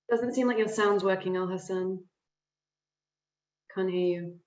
Doesn't seem like your sound's working, Al Hassan. Can't hear you.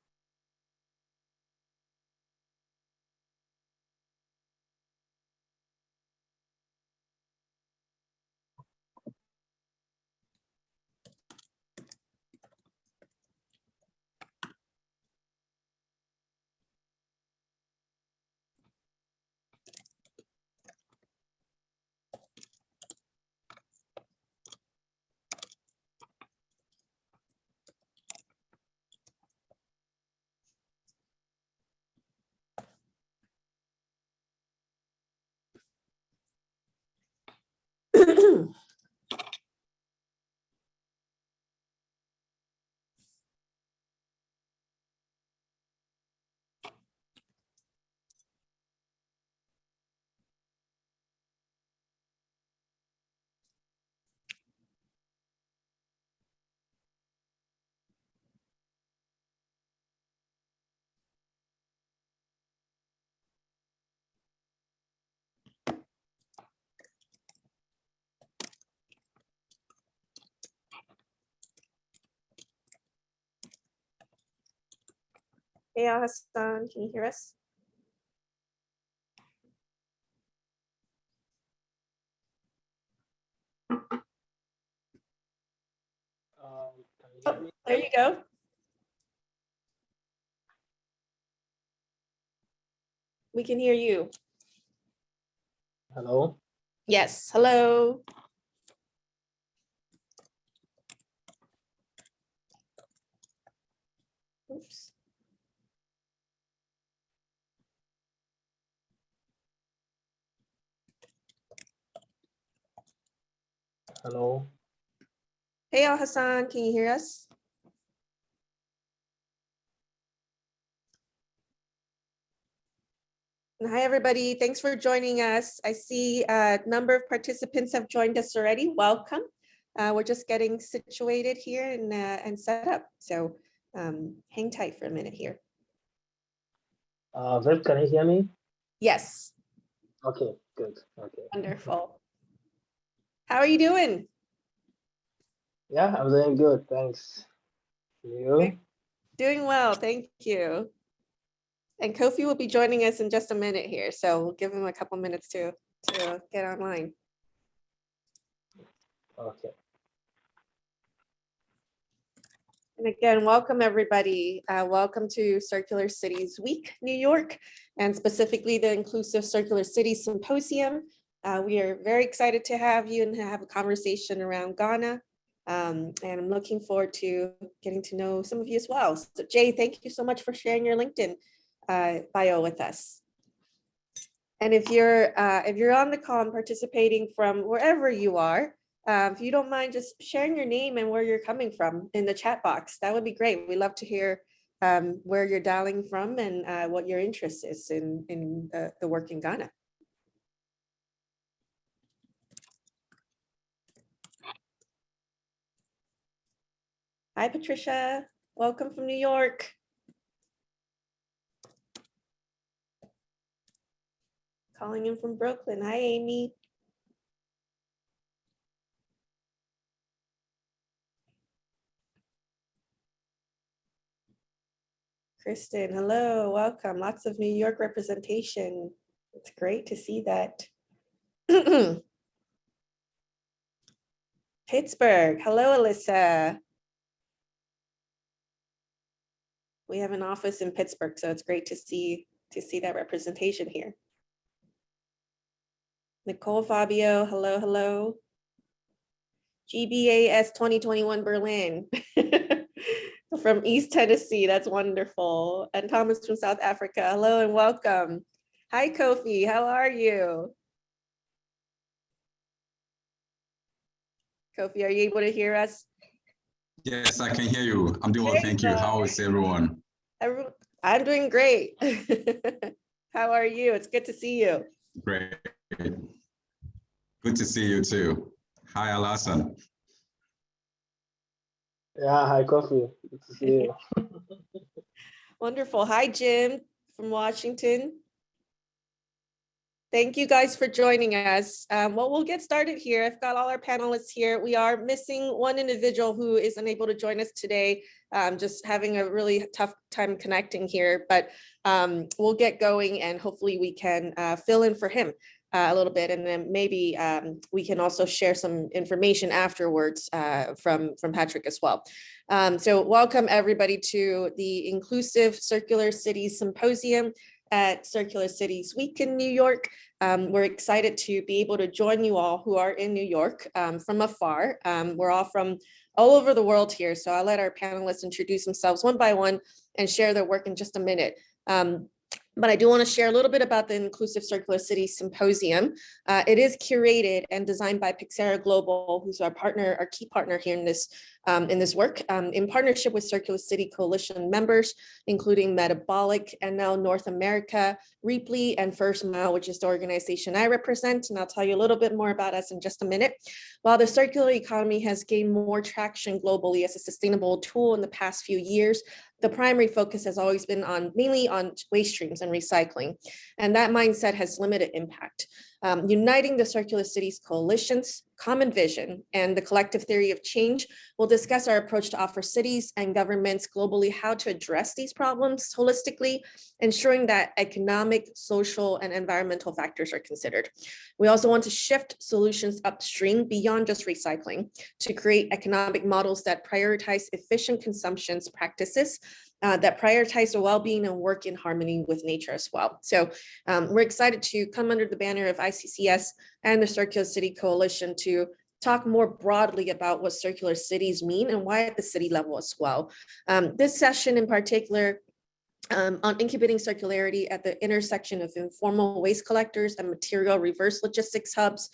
Hey, Al Hassan, can you hear us? Oh, there you go. We can hear you. Hello. Yes, hello. Oops. Hello. Hey, Al Hassan, can you hear us? And hi, everybody. Thanks for joining us. I see a number of participants have joined us already. Welcome. We're just getting situated here and set up. So hang tight for a minute here. Viv, can you hear me? Yes. Okay, good. Okay. Wonderful. How are you doing? Yeah, I'm doing good. Thanks. You? Doing well. Thank you. And Kofi will be joining us in just a minute here. So we'll give him a couple minutes to get online. Okay. And again, welcome everybody. Welcome to Circular Cities Week, New York, and specifically the Inclusive Circular Cities Symposium. We are very excited to have you and have a conversation around Ghana. And I'm looking forward to getting to know some of you as well. So Jay, thank you so much for sharing your LinkedIn bio with us. And if you're on the call and participating from wherever you are, if you don't mind just sharing your name and where you're coming from in the chat box, that would be great. We'd love to hear where you're dialing from and what your interest is in the work in Ghana. Hi, Patricia. Welcome from New York. Calling in from Brooklyn. Hi, Amy. Kristen, hello, welcome. Lots of New York representation. It's great to see that. Pittsburgh, hello, Alyssa. We have an office in Pittsburgh, so it's great to see that representation here. Nicole Fabio, hello, hello. GBAS 2021 Berlin. From East Tennessee, that's wonderful. And Thomas from South Africa, hello and welcome. Hi, Kofi, how are you? Kofi, are you able to hear us? Yes, I can hear you. I'm doing well, thank you. How is everyone? I'm doing great. How are you? It's good to see you. Great. Good to see you too. Hi, Alasan. Yeah, hi, Coffee. Good to see you. Wonderful. Hi, Jim from Washington. Thank you guys for joining us. Well, we'll get started here. I've got all our panelists here. We are missing one individual who is unable to join us today, just having a really tough time connecting here, but we'll get going and hopefully we can fill in for him a little bit, and then maybe we can also share some information afterwards from Patrick as well. So welcome everybody to the Inclusive Circular Cities Symposium at Circular Cities Week in New York. We're excited to be able to join you all who are in New York from afar. We're all from all over the world here, so I'll let our panelists introduce themselves one by one and share their work in just a minute. But I do want to share a little bit about the Inclusive Circular Cities Symposium. It is curated and designed by Pixera Global, who's our partner, our key partner here in this work, in partnership with Circular City Coalition members, including Metabolic and now North America, Reaply, and First Mile, which is the organization I represent. And I'll tell you a little bit more about us in just a minute. While the circular economy has gained more traction globally as a sustainable tool in the past few years, the primary focus has always been mainly on waste streams and recycling. And that mindset has limited impact. Uniting the Circular Cities Coalition's common vision and the collective theory of change, we'll discuss our approach to offer cities and governments globally how to address these problems holistically, ensuring that economic, social, and environmental factors are considered. We also want to shift solutions upstream beyond just recycling to create economic models that prioritize efficient consumption practices that prioritize the well-being and work in harmony with nature as well. So we're excited to come under the banner of ICCS and the Circular City Coalition to talk more broadly about what circular cities mean and why at the city level as well. This session in particular on incubating circularity at the intersection of informal waste collectors and material reverse logistics hubs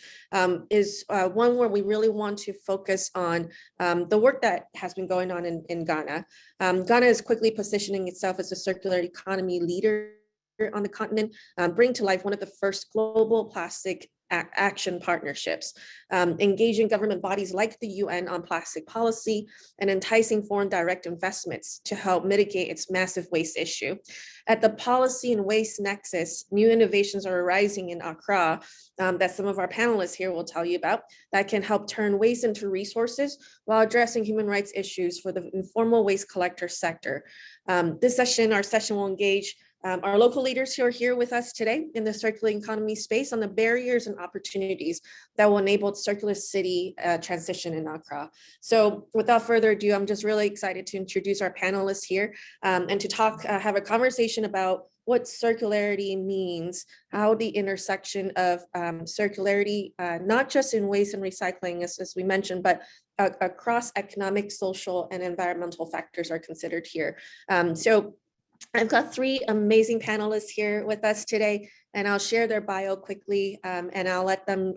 is one where we really want to focus on the work that has been going on in Ghana. Ghana is quickly positioning itself as a circular economy leader on the continent, bring to life one of the first global plastic action partnerships, engaging government bodies like the UN on plastic policy and enticing foreign direct investments to help mitigate its massive waste issue. At the policy and waste nexus, new innovations are arising in Accra that some of our panelists here will tell you about that can help turn waste into resources while addressing human rights issues for the informal waste collector sector. Our session will engage our local leaders who are here with us today in the circular economy space on the barriers and opportunities that will enable circular city transition in Accra. So without further ado, I'm just really excited to introduce our panelists here and to have a conversation about what circularity means, how the intersection of circularity, not just in waste and recycling, as we mentioned, but across economic, social, and environmental factors are considered here. So I've got three amazing panelists here with us today, and I'll share their bio quickly, and I'll let them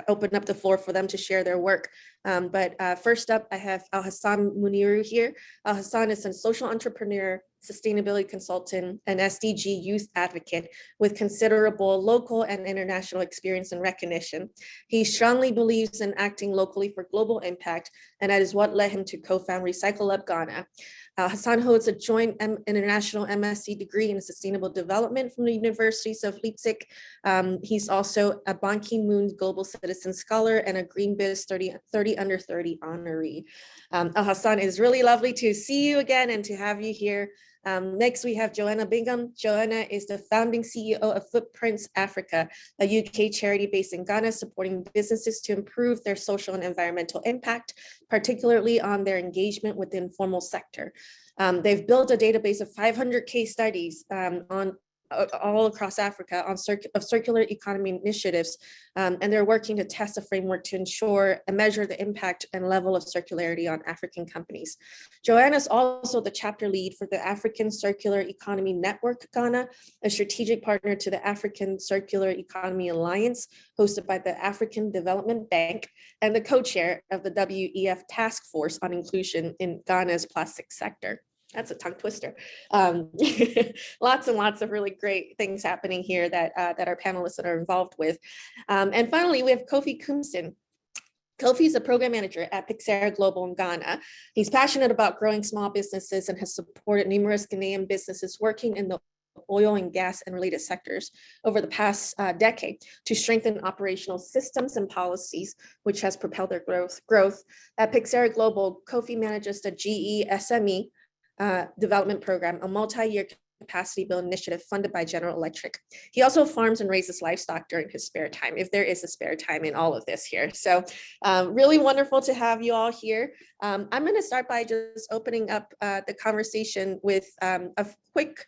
open up the floor for them to share their work. But first up, I have Al-Hassan Muniru here. Al-Hassan is a social entrepreneur, sustainability consultant, and SDG youth advocate with considerable local and international experience and recognition. He strongly believes in acting locally for global impact, and that is what led him to co-found Recycle Up Ghana. Hassan holds a joint international MSc degree in sustainable development from the universities of Leipzig. He's also a Ban Ki-moon Global Citizen Scholar and a Green Biz 30 Under 30 honoree. Hassan, it's really lovely to see you again and to have you here. Next, we have Joanna Bingham. Joanna is the founding CEO of Footprints Africa, a UK charity based in Ghana, supporting businesses to improve their social and environmental impact, particularly on their engagement with the informal sector. They've built a database of 500 case studies all across Africa on circular economy initiatives, and they're working to test a framework to ensure and measure the impact and level of circularity on African companies. Joanna is also the chapter lead for the African Circular Economy Network Ghana, a strategic partner to the African Circular Economy Alliance, hosted by the African Development Bank, and the co-chair of the WEF Task Force on Inclusion in Ghana's plastic sector. That's a tongue twister. Lots and lots of really great things happening here that our panelists are involved with. And finally, we have Kofi Kumsin. Kofi is a program manager at Pixera Global in Ghana. He's passionate about growing small businesses and has supported numerous Ghanaian businesses working in the oil and gas and related sectors over the past decade to strengthen operational systems and policies, which has propelled their growth. At Pixera Global, Kofi manages the GE SME development program, a multi-year capacity build initiative funded by General Electric. He also farms and raises livestock during his spare time, if there is a spare time in all of this here. So really wonderful to have you all here. I'm going to start by just opening up the conversation with a quick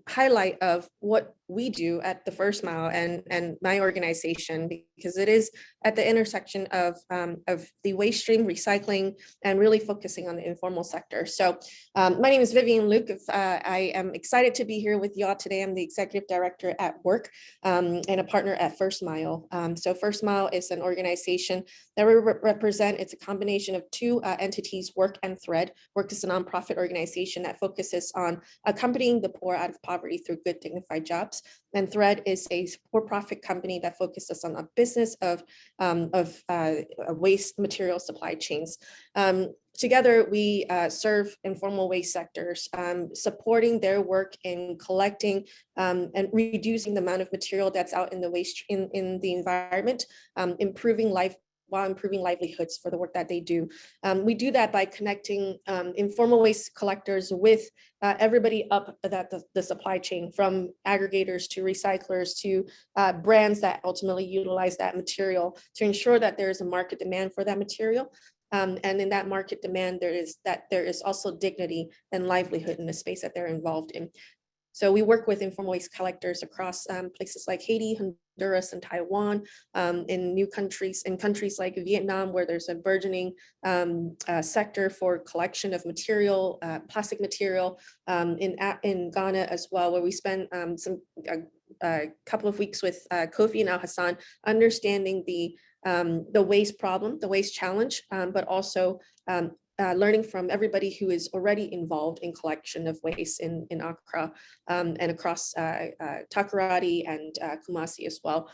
highlight of what we do at the First Mile and my organization, because it is at the intersection of the waste stream, recycling, and really focusing on the informal sector. So my name is Vivian Luke. I am excited to be here with y'all today. I'm the executive director at Work and a partner at First Mile. So First Mile is an organization that we represent. It's a combination of two entities, Work and Thread. Work is a nonprofit organization that focuses on accompanying the poor out of poverty through good, dignified jobs. And Thread is a for-profit company that focuses on a business of waste material supply chains. Together, we serve informal waste sectors, supporting their work in collecting and reducing the amount of material that's out in the waste in the environment, improving livelihoods for the work that they do. We do that by connecting informal waste collectors with everybody up the supply chain, from aggregators to recyclers to brands that ultimately utilize that material, to ensure that there is a market demand for that material. And in that market demand, there is also dignity and livelihood in the space that they're involved in. So we work with informal waste collectors across places like Haiti, Honduras, and Taiwan, in countries like Vietnam, where there's a burgeoning sector for collection of material, plastic material, in Ghana as well, where we spent a couple of weeks with Kofi and Al Hassan, understanding the waste problem, the waste challenge, but also learning from everybody who is already involved in collection of waste in Accra and across Takoradi and Kumasi as well.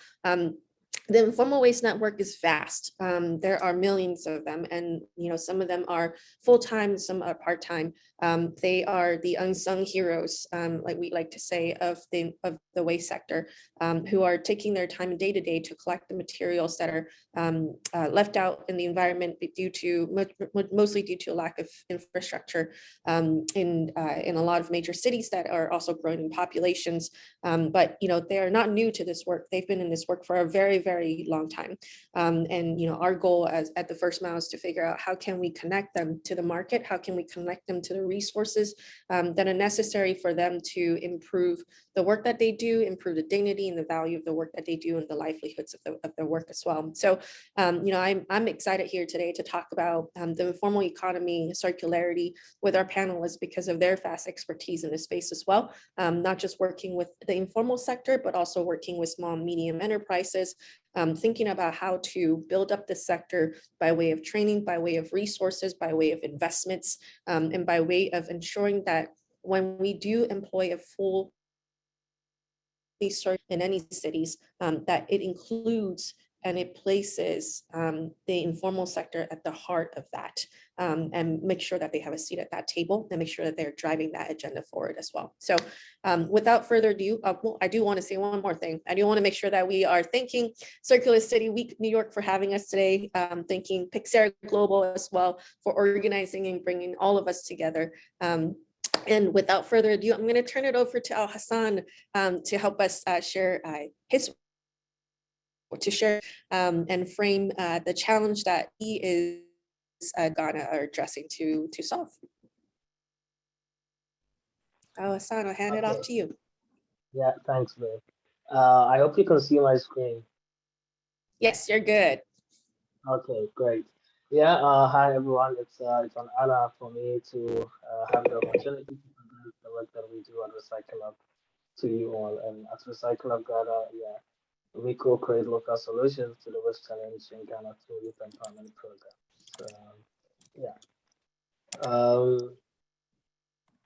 The informal waste network is vast. There are millions of them, and some of them are full-time, some are part-time. They are the unsung heroes, like we like to say, of the waste sector, who are taking their time day to day to collect the materials that are left out in the environment mostly due to a lack of infrastructure in a lot of major cities that are also growing in populations. But they are not new to this work. They've been in this work for a very, very long time. And our goal at the First Mile is to figure out how can we connect them to the market, how can we connect them to the resources that are necessary for them to improve the work that they do, improve the dignity and the value of the work that they do, and the livelihoods of their work as well. So I'm excited here today to talk about the informal economy, circularity, with our panelists because of their vast expertise in this space as well. Not just working with the informal sector, but also working with small and medium enterprises, thinking about how to build up the sector by way of training, by way of resources, by way of investments, and by way of ensuring that when we do employ a full in any cities, that it includes and it places the informal sector at the heart of that, and make sure that they have a seat at that table, and make sure that they're driving that agenda forward as well. So without further ado, well, I do want to say one more thing. I do want to make sure that we are thanking Circular City Week New York for having us today, thanking Pixera Global as well for organizing and bringing all of us together. And without further ado, I'm going to turn it over to Al Hassan to help us share and frame the challenge that he is Ghana are addressing to solve. Al Hassan, I'll hand it off to you. Yeah, thanks, Viv. I hope you can see my screen. Yes, you're good. Okay, great. Yeah, hi everyone. It's an honor for me to have the opportunity to present the work that we do at Recycle Up to you all. And at Recycle Up Ghana, yeah, we co-create local solutions to the waste challenge in Ghana through youth empowerment programs. Yeah.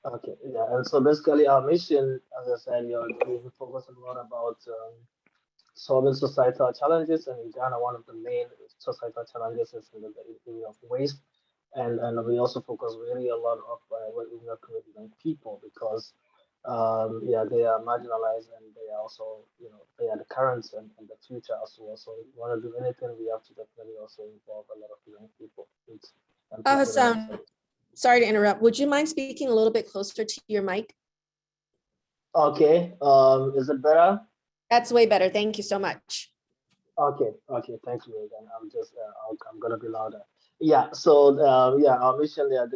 Okay. Yeah. And so basically, our mission, as I said, we focus a lot about solving societal challenges, and in Ghana, one of the main societal challenges is in the area of waste, and we also focus really a lot of when we work with young people, because Yeah, they are marginalized and they are also, they are the current and the future as well. So if we want to do anything, we have to definitely also involve a lot of young people and people that Hassan, are. sorry to interrupt. Would you mind speaking a little bit closer to your mic? Okay, is it better? That's way better. Thank you so much. Okay, thank you again. I'm gonna be louder. Yeah, so yeah, our mission there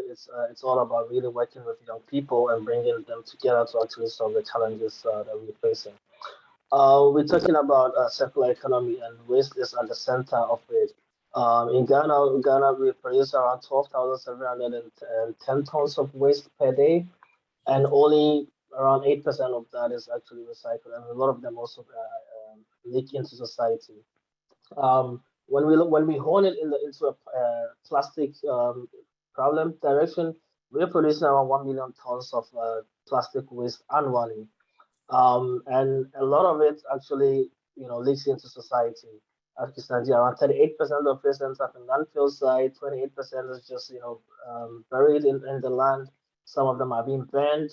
it's all about really working with young people and bringing them together to actually solve the challenges that we're facing. We're talking about circular economy and waste is at the center of it. In Ghana, we produce around 12,710 tons of waste per day, and only around 8% of that is actually recycled, and a lot of them also leak into society. When we hone it into a plastic problem direction, we're producing around 1 million tons of plastic waste annually, and a lot of it actually leaks into society. As you can see, around 38% of it ends up in landfill site, 28% is just buried in the land. Some of them are being burned,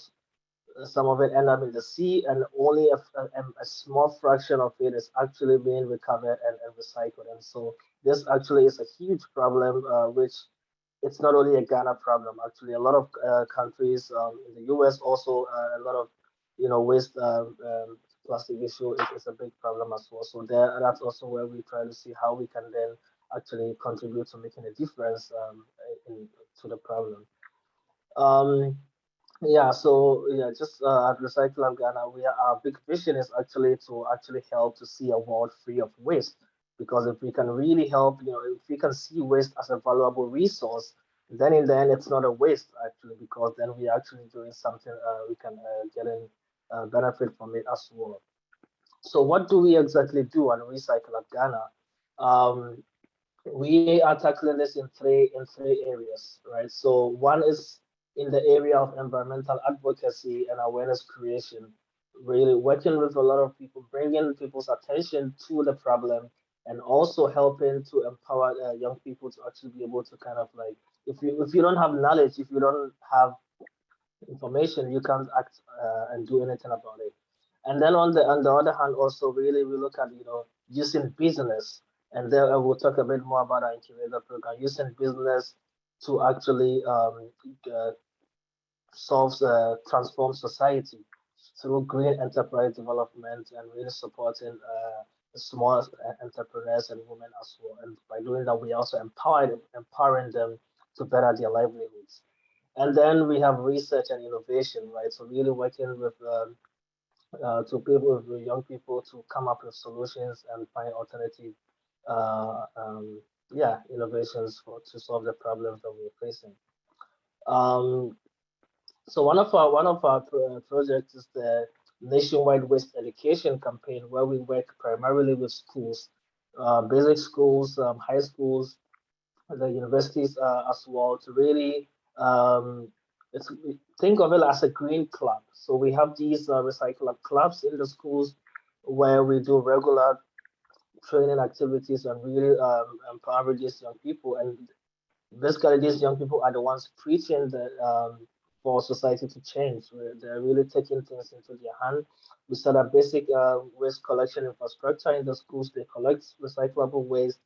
some of it end up in the sea, and only a small fraction of it is actually being recovered and recycled. And so this actually is a huge problem, which it's not only a Ghana problem. Actually, a lot of countries in the U.S. also a lot of waste plastic issue is a big problem as well. So that's also where we try to see how we can then actually contribute to making a difference to the problem. Um, yeah, so yeah, just at Recycle of Ghana, our big vision is actually to actually help to see a world free of waste. Because if we can really help, if we can see waste as a valuable resource, then in the end it's not a waste actually, because then we're actually doing something we can get in benefit from it as well. So what do we exactly do at Recycle of Ghana? Um, we are tackling this in three areas, right? So one is in the area of environmental advocacy and awareness creation, really working with a lot of people, bringing people's attention to the problem, and also helping to empower young people to actually be able to kind of like, if you don't have knowledge, if you don't have information, you can't act and do anything about it. And then on the other hand, also really we look at using business, and there we'll talk a bit more about our incubator program, using business to actually uh, transform society through green enterprise development and really supporting small entrepreneurs and women as well. And by doing that, we also empowering them to better their livelihoods. And then we have research and innovation, right? So really working with to people, with young people, to come up with solutions and find alternative, uh, um, innovations to solve the problems that we're facing. Um, so one of our projects is the nationwide waste education campaign, where we work primarily with schools, basic schools, high schools, the universities as well, to really um, it's, think of it as a green club. So we have these recycle clubs in the schools where we do regular training activities and really empower these young people. And basically, these young people are the ones preaching for society to change. They're really taking things into their hand. We set up basic waste collection infrastructure in the schools. They collect recyclable waste,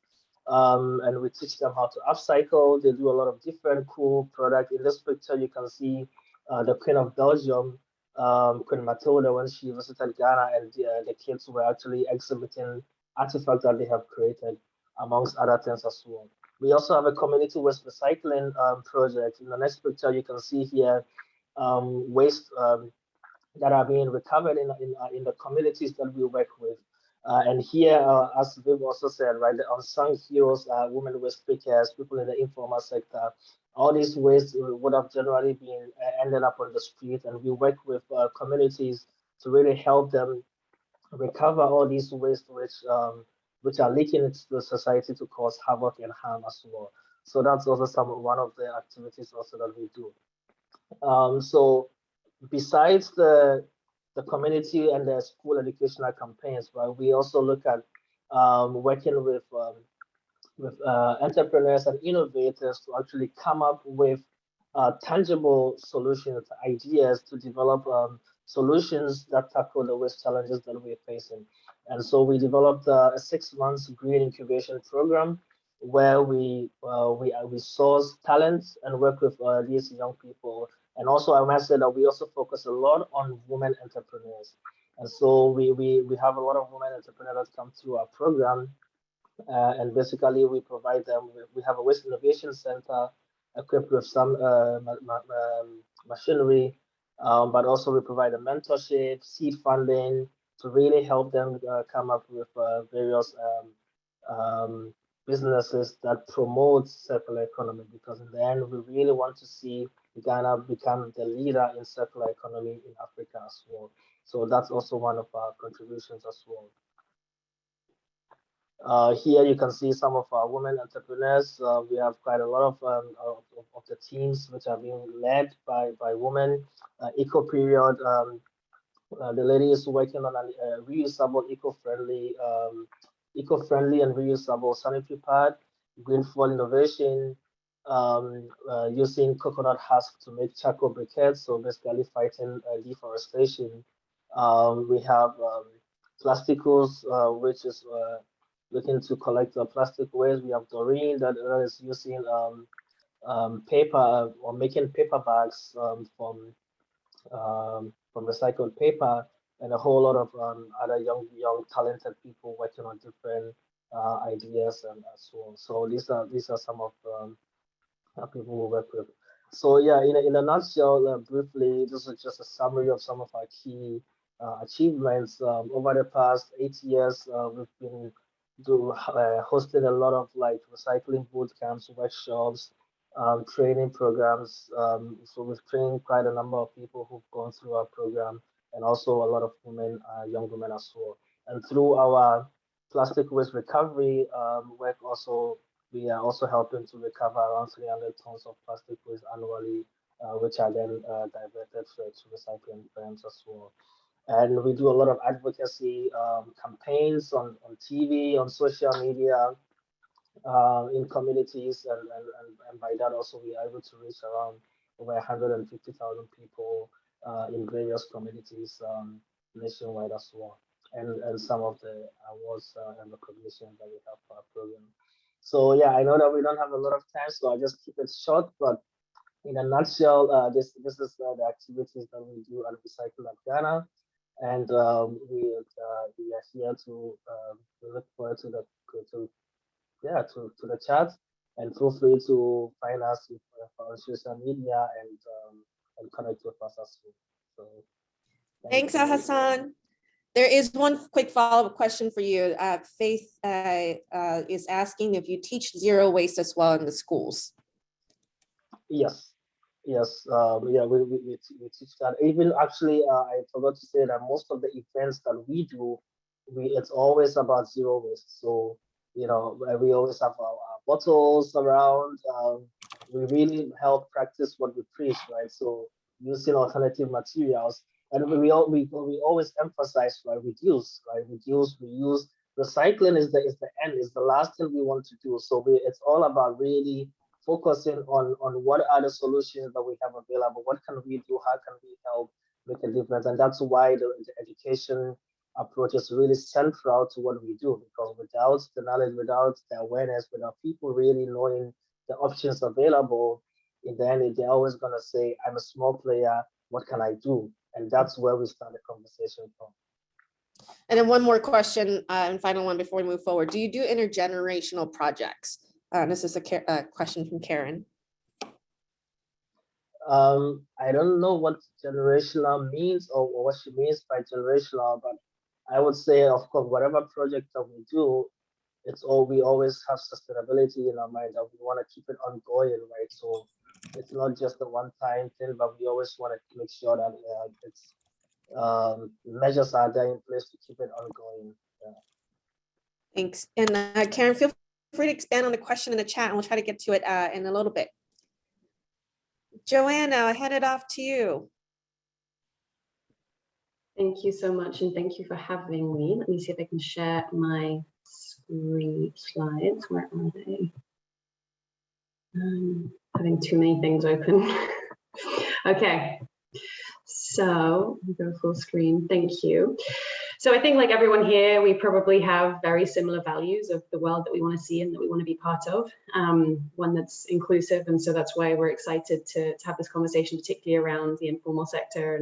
and we teach them how to upcycle. They do a lot of different cool products. In this picture, you can see the Queen of Belgium, Queen Matilda, when she visited Ghana, and the kids were actually exhibiting artifacts that they have created, amongst other things as well. We also have a community waste recycling project. In the next picture, you can see here waste that are being recovered in the communities that we work with. And here, as Viv also said, right, the unsung heroes, women waste pickers, people in the informal sector, all these waste would have generally been ended up on the street, and we work with communities to really help them recover all these waste which are leaking into the society to cause havoc and harm as well. So that's also one of the activities also that we do. So besides the community and the school educational campaigns, right, we also look at working with entrepreneurs and innovators to actually come up with tangible solutions, ideas to develop solutions that tackle the waste challenges that we're facing. And so we developed a 6 months green incubation program where we source talents and work with these young people. And also, I must say that we also focus a lot on women entrepreneurs. And so we have a lot of women entrepreneurs come through our program, and basically we provide them. We have a waste innovation center equipped with some machinery, but also we provide a mentorship, seed funding to really help them come up with various businesses that promote circular economy. Because in the end, we really want to see Ghana become the leader in circular economy in Africa as well. So that's also one of our contributions as well. Here you can see some of our women entrepreneurs. We have quite a lot of the teams which are being led by women. Eco Period, the lady is working on a reusable, eco-friendly and reusable sanitary pad. Green Fuel Innovation, using coconut husk to make charcoal briquettes, so basically fighting deforestation. We have Plasticos, which is looking to collect plastic waste. We have Doreen that is using paper or making paper bags from recycled paper, and a whole lot of other young talented people working on different ideas and so on. So these are some of people we work with. So yeah, in a nutshell, briefly, this is just a summary of some of our key achievements. Over the past 8 years, we've been hosting a lot of like recycling boot camps, workshops, training programs. So we've trained quite a number of people who've gone through our program, and also a lot of women, young women as well. And through our plastic waste recovery work, also we are also helping to recover around 300 tons of plastic waste annually, which are then diverted to recycling firms as well. And we do a lot of advocacy campaigns on TV, on social media, in communities, and by that also we are able to reach around over 150,000 people in various communities nationwide as well, and some of the awards and recognition that we have for our program. So yeah, I know that we don't have a lot of time, so I'll just keep it short, but in a nutshell, this is the activities that we do at Recycle at Ghana, and we are here to we look forward to the to to the chat, and feel free to find us on social media and connect with us as well. So Thanks, Hassan. There is one quick follow-up question for you. Faith is asking if you teach zero waste as well in the schools. Yes, yes, yeah, we teach that. Even actually, I forgot to say that most of the events that we do, it's always about zero waste. So we always have our bottles around. We really help practice what we preach, right? So using alternative materials, and we always emphasize, right? Reduce, right? Reduce, reuse. Recycling is the end, is the last thing we want to do. So it's all about really focusing on what are the solutions that we have available. What can we do? How can we help make a difference? And that's why the education approach is really central to what we do, because without the knowledge, without the awareness, without people really knowing the options available, in the end, they're always going to say, I'm a small player, what can I do? And that's where we start the conversation from. And then one more question, and final one before we move forward. Do you do intergenerational projects? This is a question from Karen. I don't know what generational means or what she means by generational, but I would say, of course, whatever project that we do, we always have sustainability in our mind, that we want to keep it ongoing, right? So it's not just a one-time thing, but we always want to make sure that measures are there in place to keep it ongoing. Yeah. Thanks. And Karen, feel free to expand on the question in the chat, and we'll try to get to it in a little bit. Joanna, I hand it off to you. Thank you so much, and thank you for having me. Let me see if I can share my screen slides. Where are they? Having too many things open. Okay, So we go full screen. Thank you. So I think like everyone here, we probably have very similar values of the world that we want to see and that we want to be part of, one that's inclusive. And so that's why we're excited to have this conversation, particularly around the informal sector,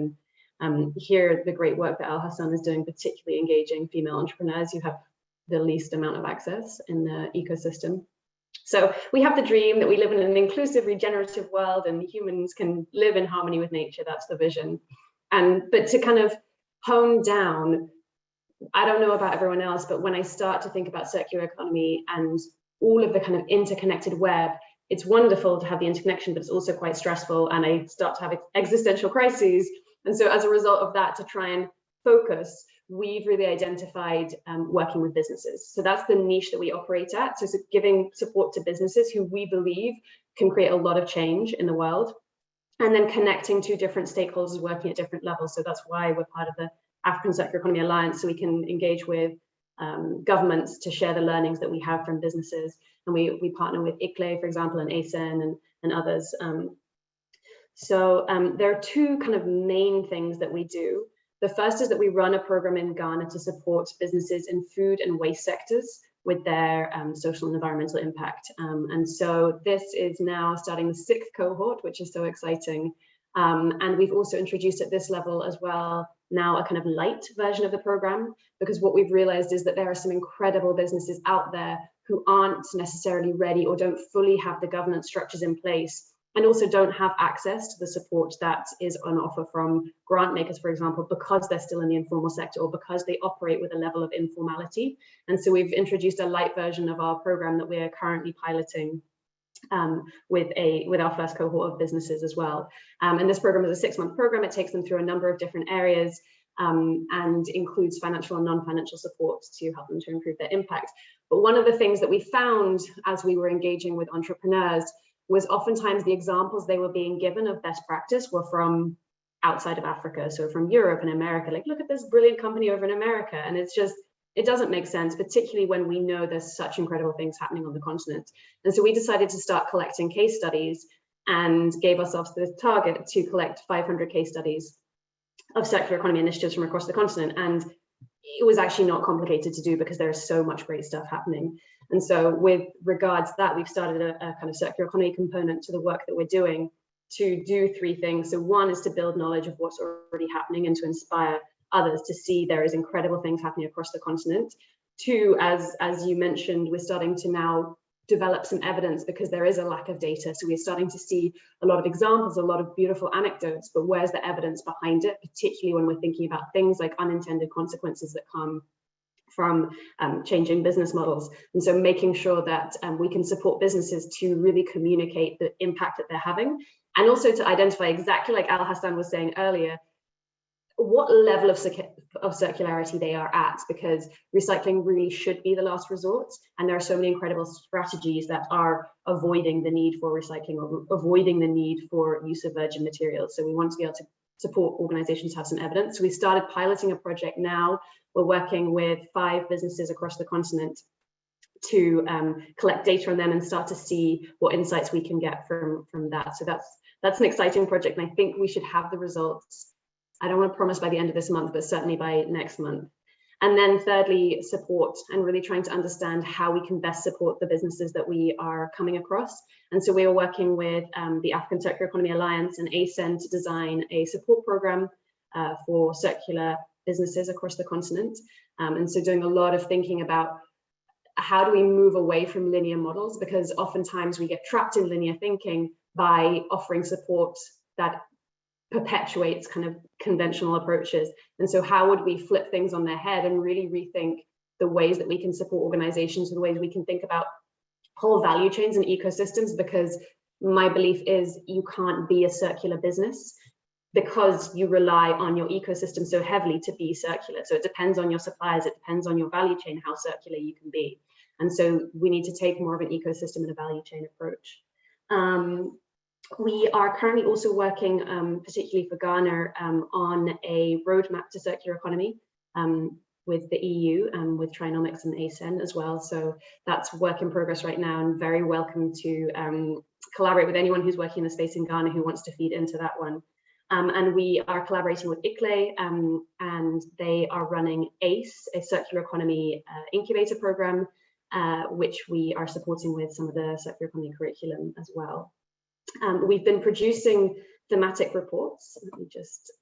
and hear the great work that Al Hassan is doing, particularly engaging female entrepreneurs who have the least amount of access in the ecosystem. So we have the dream that we live in an inclusive, regenerative world and humans can live in harmony with nature. That's the vision. But to kind of hone down, I don't know about everyone else, but when I start to think about circular economy and all of the kind of interconnected web, it's wonderful to have the interconnection, but it's also quite stressful. And I start to have existential crises. And so as a result of that, to try and focus, we've really identified working with businesses. So that's the niche that we operate at. So giving support to businesses who we believe can create a lot of change in the world, and then connecting to different stakeholders working at different levels. So that's why we're part of the African Circular Economy Alliance, so we can engage with governments to share the learnings that we have from businesses. And we partner with ICLE, for example, and ASEN and others. So there are two kind of main things that we do. The first is that we run a program in Ghana to support businesses in food and waste sectors with their social and environmental impact. And so this is now starting the 6th cohort, which is so exciting. And we've also introduced at this level as well now a kind of light version of the program, because what we've realized is that there are some incredible businesses out there who aren't necessarily ready or don't fully have the governance structures in place, and also don't have access to the support that is on offer from grant makers, for example, because they're still in the informal sector or because they operate with a level of informality. And so we've introduced a light version of our program that we are currently piloting with our first cohort of businesses as well. And this program is a 6-month program. It takes them through a number of different areas and includes financial and non-financial support to help them to improve their impact. But one of the things that we found as we were engaging with entrepreneurs was oftentimes the examples they were being given of best practice were from outside of Africa, so from Europe and America. Like, look at this brilliant company over in America. And it's just, it doesn't make sense, particularly when we know there's such incredible things happening on the continent. And so we decided to start collecting case studies and gave ourselves the target to collect 500 case studies of circular economy initiatives from across the continent. And it was actually not complicated to do because there is so much great stuff happening. And so with regards to that, we've started a kind of circular economy component to the work that we're doing to do 3 things. So one is to build knowledge of what's already happening and to inspire others to see there is incredible things happening across the continent. 2, as you mentioned, we're starting to now develop some evidence because there is a lack of data. So we're starting to see a lot of examples, a lot of beautiful anecdotes, but where's the evidence behind it, particularly when we're thinking about things like unintended consequences that come from changing business models. And so making sure that we can support businesses to really communicate the impact that they're having, and also to identify exactly like Al Hassan was saying earlier, what level of circularity they are at, because recycling really should be the last resort. And there are so many incredible strategies that are avoiding the need for recycling or avoiding the need for use of virgin materials. So we want to be able to support organizations to have some evidence. So we started piloting a project now. We're working with 5 businesses across the continent to collect data on them and start to see what insights we can get from that. So that's an exciting project. And I think we should have the results, I don't want to promise by the end of this month, but certainly by next month. And then thirdly, support, and really trying to understand how we can best support the businesses that we are coming across. And so we are working with the African Circular Economy Alliance and ASEN to design a support program for circular businesses across the continent. And so doing a lot of thinking about how do we move away from linear models, because oftentimes we get trapped in linear thinking by offering support that perpetuates kind of conventional approaches. And so how would we flip things on their head and really rethink the ways that we can support organizations, the ways we can think about whole value chains and ecosystems? Because my belief is you can't be a circular business because you rely on your ecosystem so heavily to be circular. So it depends on your suppliers, it depends on your value chain, how circular you can be. And so we need to take more of an ecosystem and a value chain approach. We are currently also working, particularly for Ghana, on a roadmap to circular economy with the EU and with Trinomics and ASEN as well. So that's work in progress right now, and very welcome to collaborate with anyone who's working in the space in Ghana who wants to feed into that one. And we are collaborating with ICLE, and they are running ACE, a circular economy incubator program, which we are supporting with some of the circular economy curriculum as well. We've been producing thematic reports. Let me just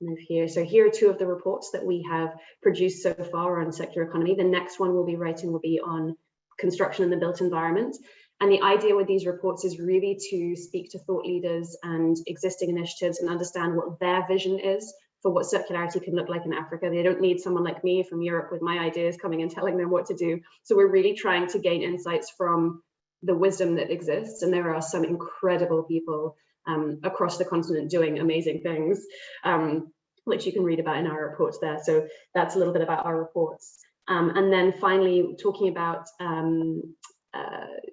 move here. So here are two of the reports that we have produced so far on circular economy. The next one we'll be writing will be on construction in the built environment. And the idea with these reports is really to speak to thought leaders and existing initiatives and understand what their vision is for what circularity can look like in Africa. They don't need someone like me from Europe with my ideas coming and telling them what to do. So we're really trying to gain insights from the wisdom that exists. And there are some incredible people across the continent doing amazing things, which you can read about in our reports there. So that's a little bit about our reports. And then finally, talking about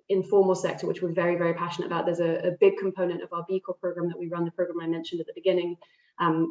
informal sector, which we're very, very passionate about. There's a big component of our B Corp program that we run, the program I mentioned at the beginning,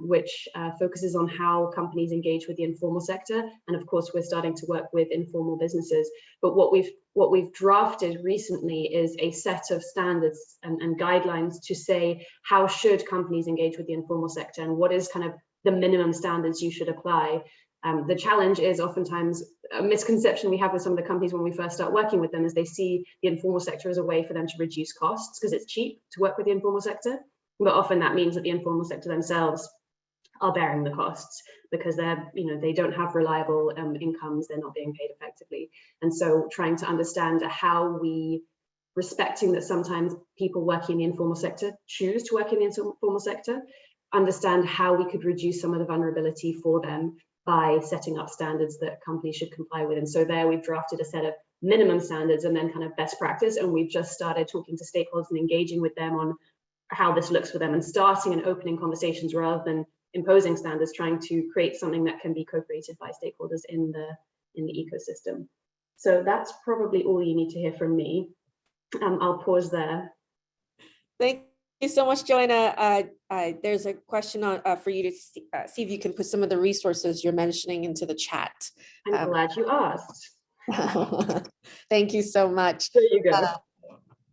which focuses on how companies engage with the informal sector. And of course, we're starting to work with informal businesses. But what we've drafted recently is a set of standards and guidelines to say how should companies engage with the informal sector and what is kind of the minimum standards you should apply. The challenge is oftentimes a misconception we have with some of the companies when we first start working with them is they see the informal sector as a way for them to reduce costs because it's cheap to work with the informal sector. But often that means that the informal sector themselves are bearing the costs because they don't have reliable incomes, they're not being paid effectively. And so trying to understand how we, respecting that sometimes people working in the informal sector choose to work in the informal sector, understand how we could reduce some of the vulnerability for them by setting up standards that companies should comply with. And so there we've drafted a set of minimum standards and then kind of best practice. And we've just started talking to stakeholders and engaging with them on how this looks for them and starting and opening conversations rather than imposing standards, trying to create something that can be co-created by stakeholders in the ecosystem. So that's probably all you need to hear from me. I'll pause there. Thank you so much, Joanna. There's a question for you to see if you can put some of the resources you're mentioning into the chat. I'm glad you asked. Thank you so much. There you go.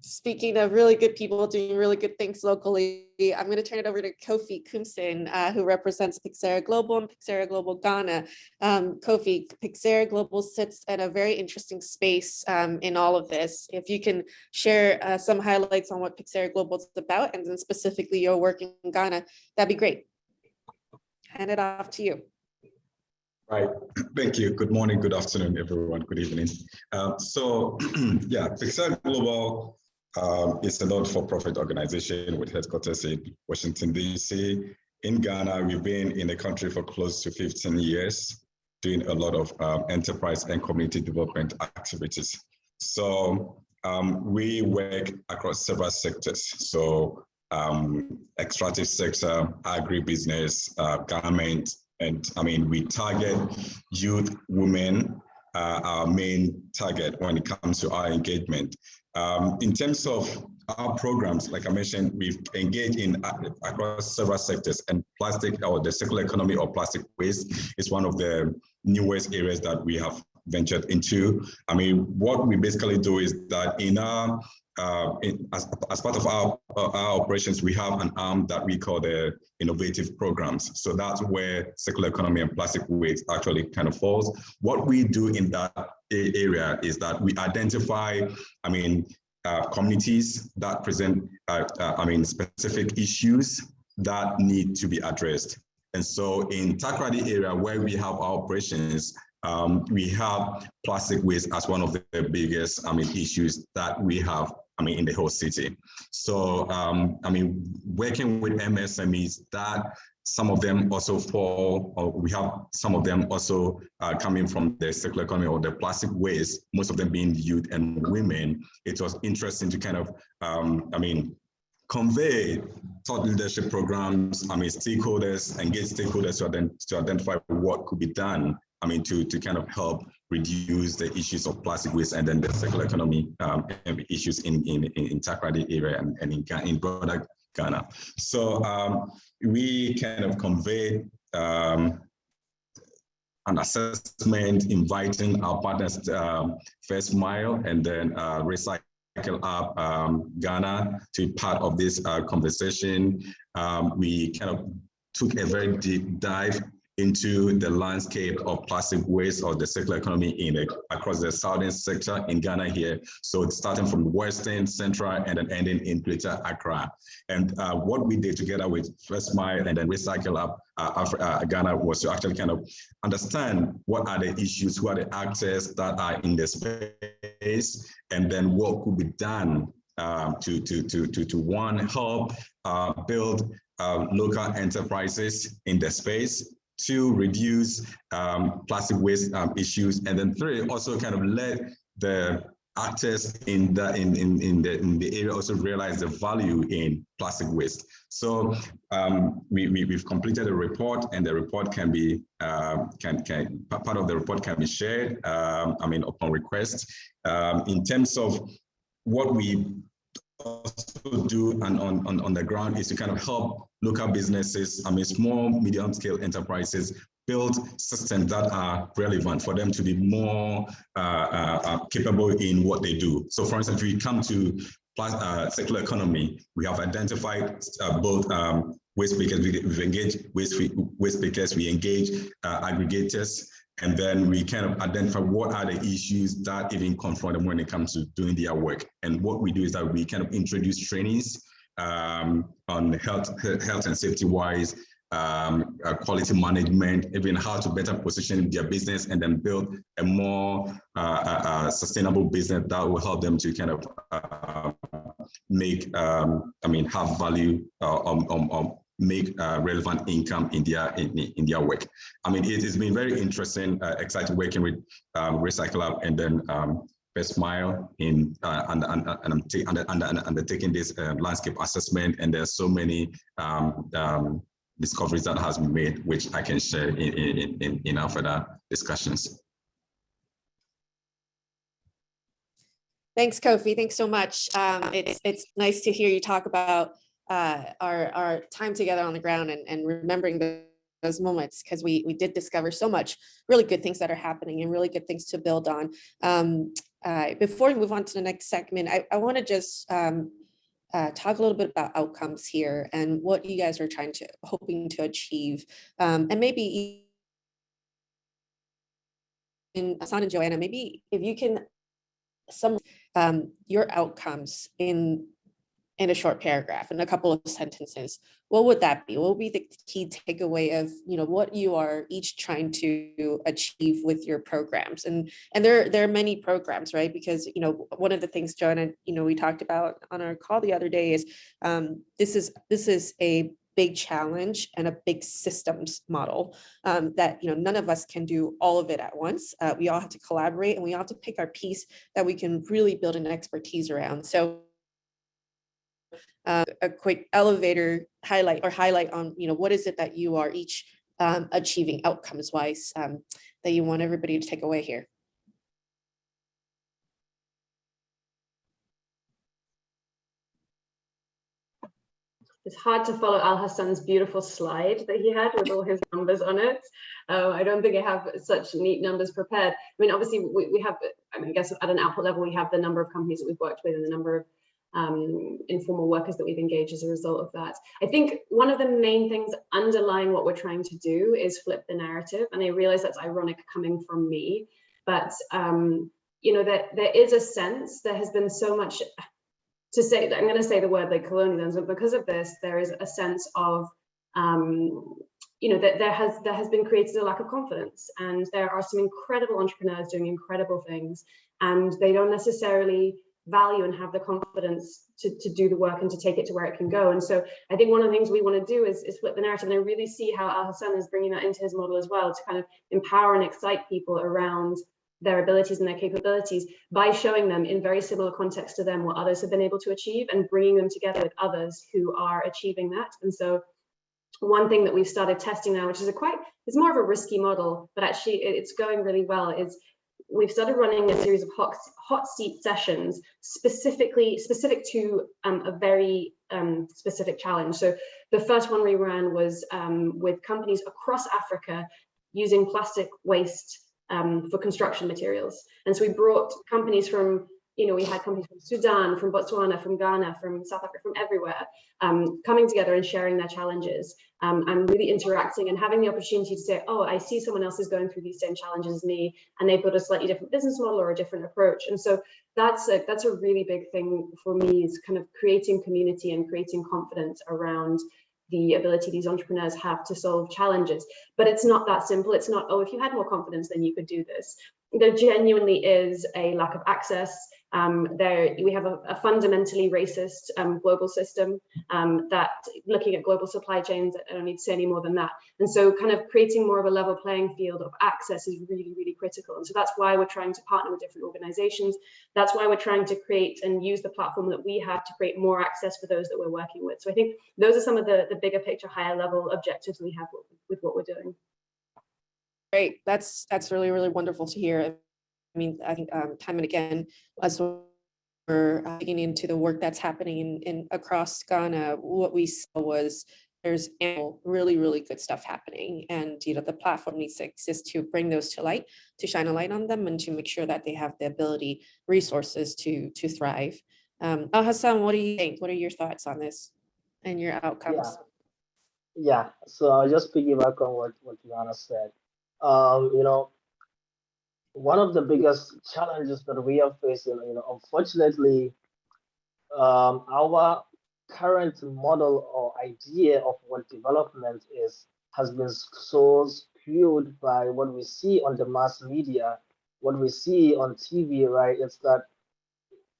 Speaking of really good people doing really good things locally, I'm going to turn it over to Kofi Kumsin, who represents Pyxera Global and Pyxera Global Ghana. Kofi, Pyxera Global sits at a very interesting space in all of this. If you can share some highlights on what Pyxera Global is about, and then specifically your work in Ghana, that'd be great. Hand it off to you. Right. Thank you. Good morning, good afternoon, everyone. Good evening. Pyxera Global is a not-for-profit organization with headquarters in Washington, D.C. In Ghana, we've been in the country for close to 15 years, doing a lot of enterprise and community development activities. So we work across several sectors. So extractive sector, agribusiness, garment, and we target youth, women, our main target when it comes to our engagement. In terms of our programs, like I mentioned, we've engaged in across several sectors, and plastic or the circular economy or plastic waste is one of the newest areas that we have ventured into. What we basically do is that in our as part of our operations, we have an arm that we call the innovative programs. So that's where circular economy and plastic waste actually kind of falls. What we do in that area is that we identify, communities that present, specific issues that need to be addressed. And so in Takoradi area where we have our operations, we have plastic waste as one of the biggest, issues that we have, in the whole city. So, working with MSMEs, that some of them also fall, or we have some of them also coming from the circular economy or the plastic waste, most of them being youth and women. It was interesting to kind of, convey thought leadership programs, stakeholders, engage stakeholders to identify what could be done, to kind of help reduce the issues of plastic waste and then the circular economy issues in Takoradi area and in broader Ghana. So we kind of convey an assessment, inviting our partners First Mile and then Recycle Up Ghana to be part of this conversation. we kind of took a very deep dive into the landscape of plastic waste or the circular economy across the southern sector in Ghana here. So it's starting from western, central, and then ending in Greater Accra. And what we did together with First Mile and then Recycle Up Ghana was to actually kind of understand what are the issues, who are the actors that are in the space, and then what could be done to one, help build local enterprises in the space, 2, reduce plastic waste issues, and then 3, also kind of let the actors in the area also realize the value in plastic waste. So we've completed a report, and the report can be part of the report can be shared. Upon request. In terms of what we also do and on the ground is to kind of help local businesses, small, medium scale enterprises build systems that are relevant for them to be more capable in what they do. So for instance, if we come to circular economy, we have identified both waste pickers, we've engaged waste pickers, we engage aggregators, and then we kind of identify what are the issues that even confront them when it comes to doing their work. And what we do is that we kind of introduce trainings on health and safety wise, quality management, even how to better position their business and then build a more sustainable business that will help them to kind of make, have value make relevant income in their work. It has been very interesting, exciting working with Recycle Up and then First Mile in undertaking this landscape assessment, and there's so many discoveries that has been made, which I can share in our further discussions. Thanks, Kofi. Thanks so much. It's nice to hear you talk about our time together on the ground and remembering those moments, because we did discover so much really good things that are happening and really good things to build on. Before we move on to the next segment, I want to just talk a little bit about outcomes here and what you guys are hoping to achieve, and maybe in Hassan and Joanna, maybe if you can sum your outcomes in a short paragraph, in a couple of sentences, what would that be? What would be the key takeaway of what you are each trying to achieve with your programs? And there are many programs, right? Because one of the things, Joanna, we talked about on our call the other day is this is a big challenge and a big systems model that none of us can do all of it at once. We all have to collaborate, and we all have to pick our piece that we can really build an expertise around. So a quick elevator highlight on what is it that you are each achieving outcomes wise that you want everybody to take away here. It's hard to follow Al Hassan's beautiful slide that he had with all his numbers on it. I don't think I have such neat numbers prepared. Obviously we have, I guess at an output level, we have the number of companies that we've worked with and the number of informal workers that we've engaged as a result of that. I think one of the main things underlying what we're trying to do is flip the narrative. And I realize that's ironic coming from me, but that there is a sense, there has been so much to say, I'm going to say the word like colonialism, but because of this, there is a sense of, that there has been created a lack of confidence, and there are some incredible entrepreneurs doing incredible things, and they don't necessarily value and have the confidence to do the work and to take it to where it can go. And so I think one of the things we want to do is flip the narrative, and I really see how Al Hassan is bringing that into his model as well, to kind of empower and excite people around their abilities and their capabilities by showing them in very similar context to them what others have been able to achieve, and bringing them together with others who are achieving that. And so one thing that we've started testing now, which is it's more of a risky model, but actually it's going really well, is we've started running a series of hot seat sessions specific to a very specific challenge. So the first one we ran was with companies across Africa using plastic waste for construction materials. And so we brought companies from we had companies from Sudan, from Botswana, from Ghana, from South Africa, from everywhere, coming together and sharing their challenges, and really interacting and having the opportunity to say, oh, I see someone else is going through these same challenges as me, and they've got a slightly different business model or a different approach. And so that's a really big thing for me, is kind of creating community and creating confidence around the ability these entrepreneurs have to solve challenges. But it's not that simple. It's not, oh, if you had more confidence, then you could do this. There genuinely is a lack of access. We have a fundamentally racist global system that, looking at global supply chains, I don't need to say any more than that. And so kind of creating more of a level playing field of access is really, really critical. And so that's why we're trying to partner with different organizations. That's why we're trying to create and use the platform that we have to create more access for those that we're working with. So I think those are some of the bigger picture, higher level objectives we have with what we're doing. Great. That's really, really wonderful to hear. I mean, I think time and again, as we're digging into the work that's happening in across Ghana, what we saw was there's really, really good stuff happening. And, the platform needs to exist to bring those to light, to shine a light on them, and to make sure that they have the ability, resources to thrive. Hassan, what do you think? What are your thoughts on this and your outcomes? Yeah. So I'll just piggyback on what Joanna said. One of the biggest challenges that we are facing, unfortunately, our current model or idea of what development has been so skewed by what we see on the mass media, what we see on TV, right? It's that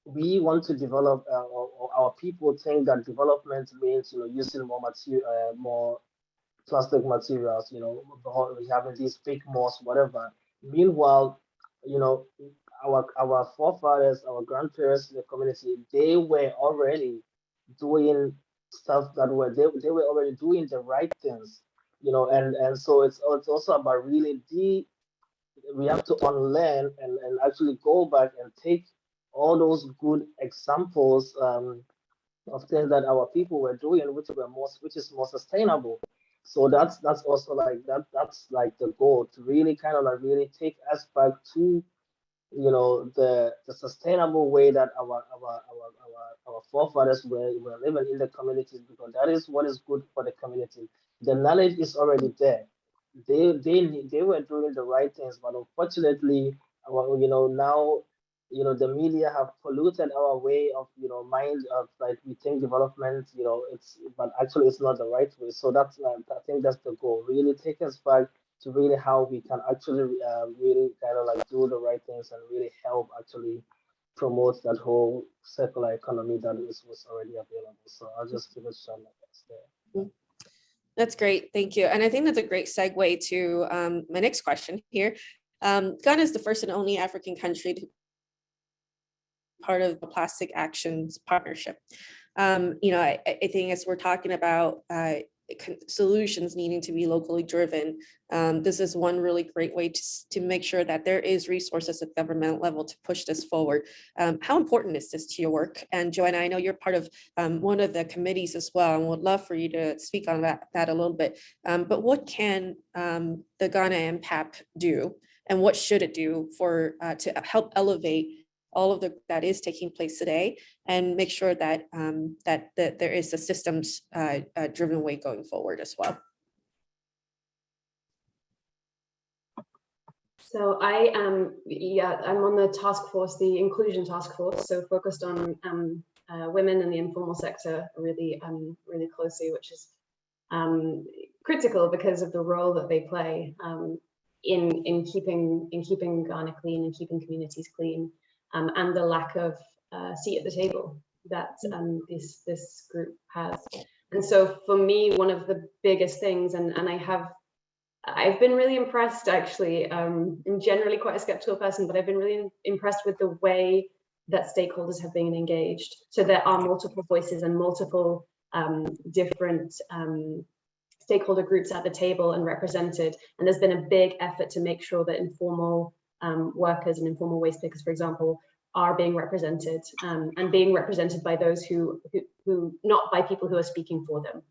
we want to develop, or our people think that development means, using more material, more plastic materials, we having these fake malls, whatever. Meanwhile, our forefathers, our grandparents in the community, they were already doing stuff they were already doing the right things, and so it's also about really we have to unlearn and actually go back and take all those good examples of things that our people were doing, which is more sustainable. So that's also like that's like the goal, to really kind of like really take us back to the sustainable way that our forefathers were living in the communities, because that is what is good for the community. The knowledge is already there. They were doing the right things, but unfortunately, now the media have polluted our way of mind of, like, we think development, but actually it's not the right way. So that's I think that's the goal, really take us back to really how we can actually really kind of like do the right things and really help actually promote that whole circular economy that was already available. So I'll just give it a shot like that there. That's great. Thank you. And I think that's a great segue to my next question here. Ghana is the first and only African country to be part of the Plastic Actions Partnership. I think as we're talking about solutions needing to be locally driven, this is one really great way to make sure that there is resources at government level to push this forward. How important is this to your work? And Joanna, I know you're part of one of the committees as well, and would love for you to speak on that a little bit. But what can the Ghana MPAP do, and what should it do to help elevate all of that is taking place today, and make sure that that there is a systems driven way going forward as well? So I'm on the task force, the inclusion task force, so focused on women in the informal sector really closely, which is critical because of the role that they play in keeping Ghana clean and keeping communities clean. And the lack of seat at the table that this group has. And so for me, one of the biggest things, and I've been really impressed, actually. I'm generally quite a skeptical person, but I've been really impressed with the way that stakeholders have been engaged. So there are multiple voices and multiple different stakeholder groups at the table and represented. And there's been a big effort to make sure that informal workers and informal waste pickers, for example, are being represented and being represented by those who not by people who are speaking for them,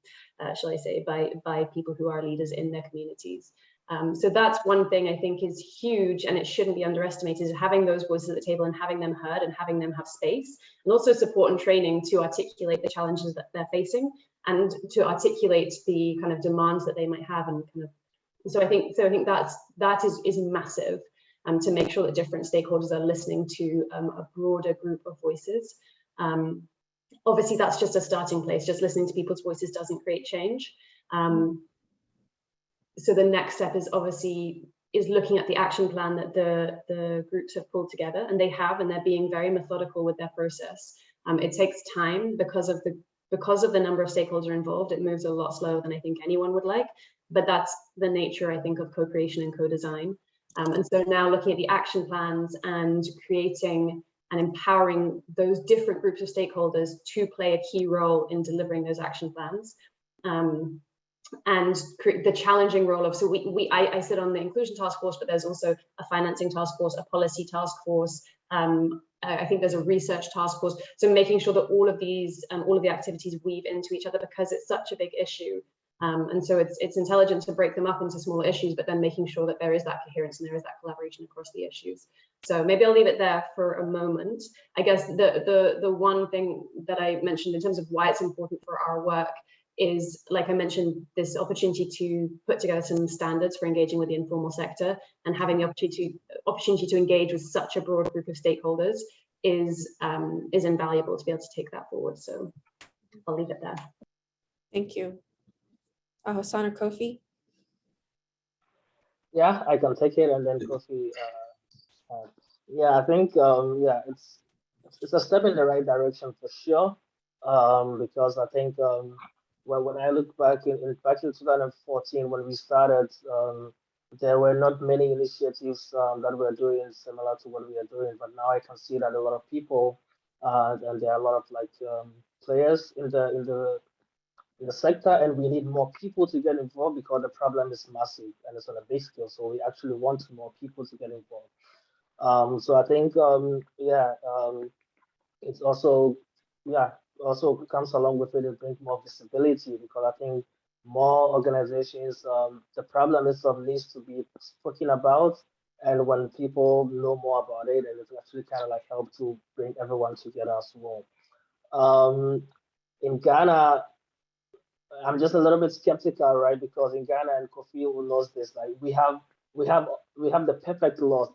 shall I say, by people who are leaders in their communities. So that's one thing I think is huge, and it shouldn't be underestimated, is having those voices at the table and having them heard and having them have space, and also support and training to articulate the challenges that they're facing and to articulate the kind of demands that they might have. And kind of, so I think that is massive, to make sure that different stakeholders are listening to a broader group of voices. Obviously, that's just a starting place. Just listening to people's voices doesn't create change. So the next step is obviously looking at the action plan that the groups have pulled together, and they're being very methodical with their process. It takes time because of the number of stakeholders involved. It moves a lot slower than I think anyone would like, but that's the nature, I think, of co-creation and co-design. And so now looking at the action plans and creating and empowering those different groups of stakeholders to play a key role in delivering those action plans. And the challenging role of, so I sit on the inclusion task force, but there's also a financing task force, a policy task force. I think there's a research task force. So making sure that all of the activities weave into each other, because it's such a big issue. And so it's intelligent to break them up into smaller issues, but then making sure that there is that coherence and there is that collaboration across the issues. So maybe I'll leave it there for a moment. I guess the one thing that I mentioned in terms of why it's important for our work is, like I mentioned, this opportunity to put together some standards for engaging with the informal sector, and having the opportunity to engage with such a broad group of stakeholders is invaluable to be able to take that forward. So I'll leave it there. Thank you. Hassan or Kofi? Yeah, I can take it, and then Kofi. Yeah, I think it's a step in the right direction for sure. Because I think when I look back in 2014 when we started, there were not many initiatives that were doing similar to what we are doing. But now I can see that a lot of people and there are a lot of players in the sector, and we need more people to get involved because the problem is massive and it's on a big scale. So we actually want more people to get involved. So I think it's also comes along with it to bring more visibility, because I think more organizations, the problem needs to be spoken about, and when people know more about it, and it actually kind of help to bring everyone together as well. In Ghana, I'm just a little bit skeptical, right? Because in Ghana, and Kofi knows this, we have the perfect laws,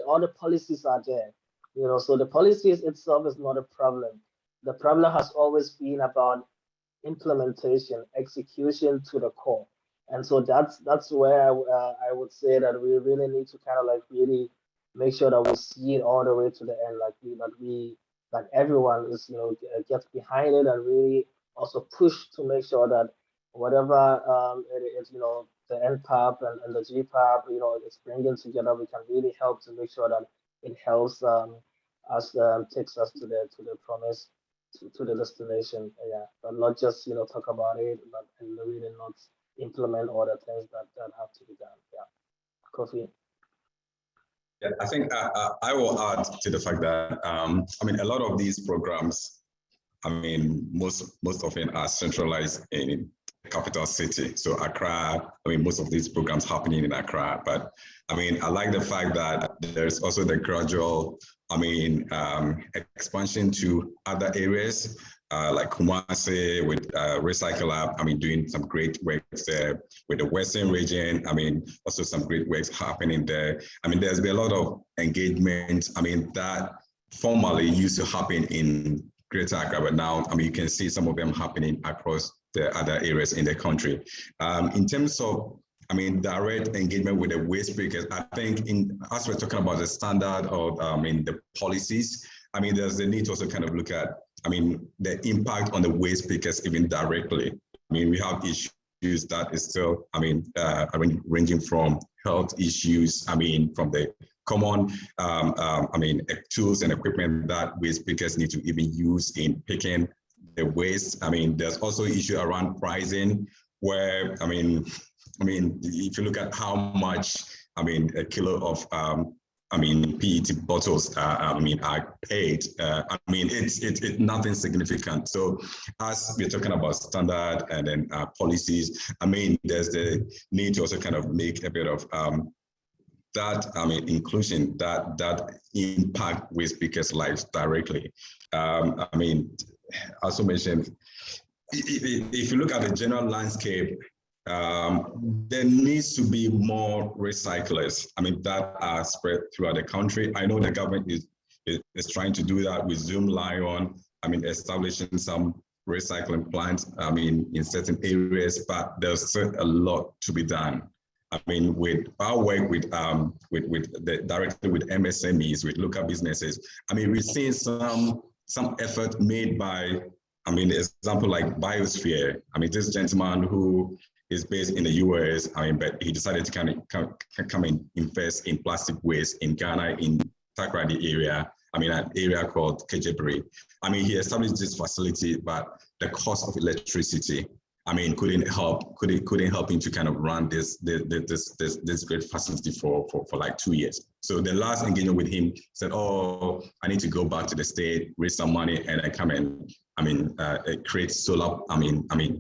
all the policies are there, so the policies itself is not a problem. The problem has always been about implementation, execution to the core. And so that's where I would say that we really need to kind of really make sure that we see it all the way to the end, that everyone is, gets behind it, and really also push to make sure that whatever it is, the NPAP and the GPAP, it's bringing together, we can really help to make sure that it helps us takes us to the promise, to the destination, but not just talk about it, but really not implement all the things that have to be done. Kofi. Yeah, I think I will add to the fact that a lot of these programs, most often are centralized in capital city. So Accra, most of these programs happening in Accra, but I like the fact that there's also the gradual expansion to other areas, like Kumasi with Recycle Lab, doing some great work there. With the Western region, also some great works happening there. There's been a lot of engagement, that formerly used to happen in Greater Accra, but now, you can see some of them happening across the other areas in the country. In terms of direct engagement with the waste pickers, I think as we're talking about the standard of the policies, there's the need to also kind of look at the impact on the waste pickers even directly. We have issues that is still ranging from health issues, from the common tools and equipment that waste pickers need to even use in picking the waste. There's also issue around pricing, where if you look at how much a kilo of PET bottles, are paid. It's nothing significant. So as we're talking about standard and then policies, there's the need to also kind of make a bit of inclusion that impact waste speakers' lives directly. I also mentioned, if you look at the general landscape, there needs to be more recyclers. That are spread throughout the country. I know the government is trying to do that with Zoom Lion. Establishing some recycling plants. In certain areas, but there's still a lot to be done. With our work directly with MSMEs, with local businesses, we've seen some effort made by, example like Biosphere. This gentleman who is based in the US, but he decided to come and invest in plastic waste in Ghana, in Accra area. An area called Kejebri. He established this facility, but the cost of electricity, couldn't help him to kind of run this great facility for like 2 years. So the last engagement with him said, "Oh, I need to go back to the state, raise some money, and I come and create solar.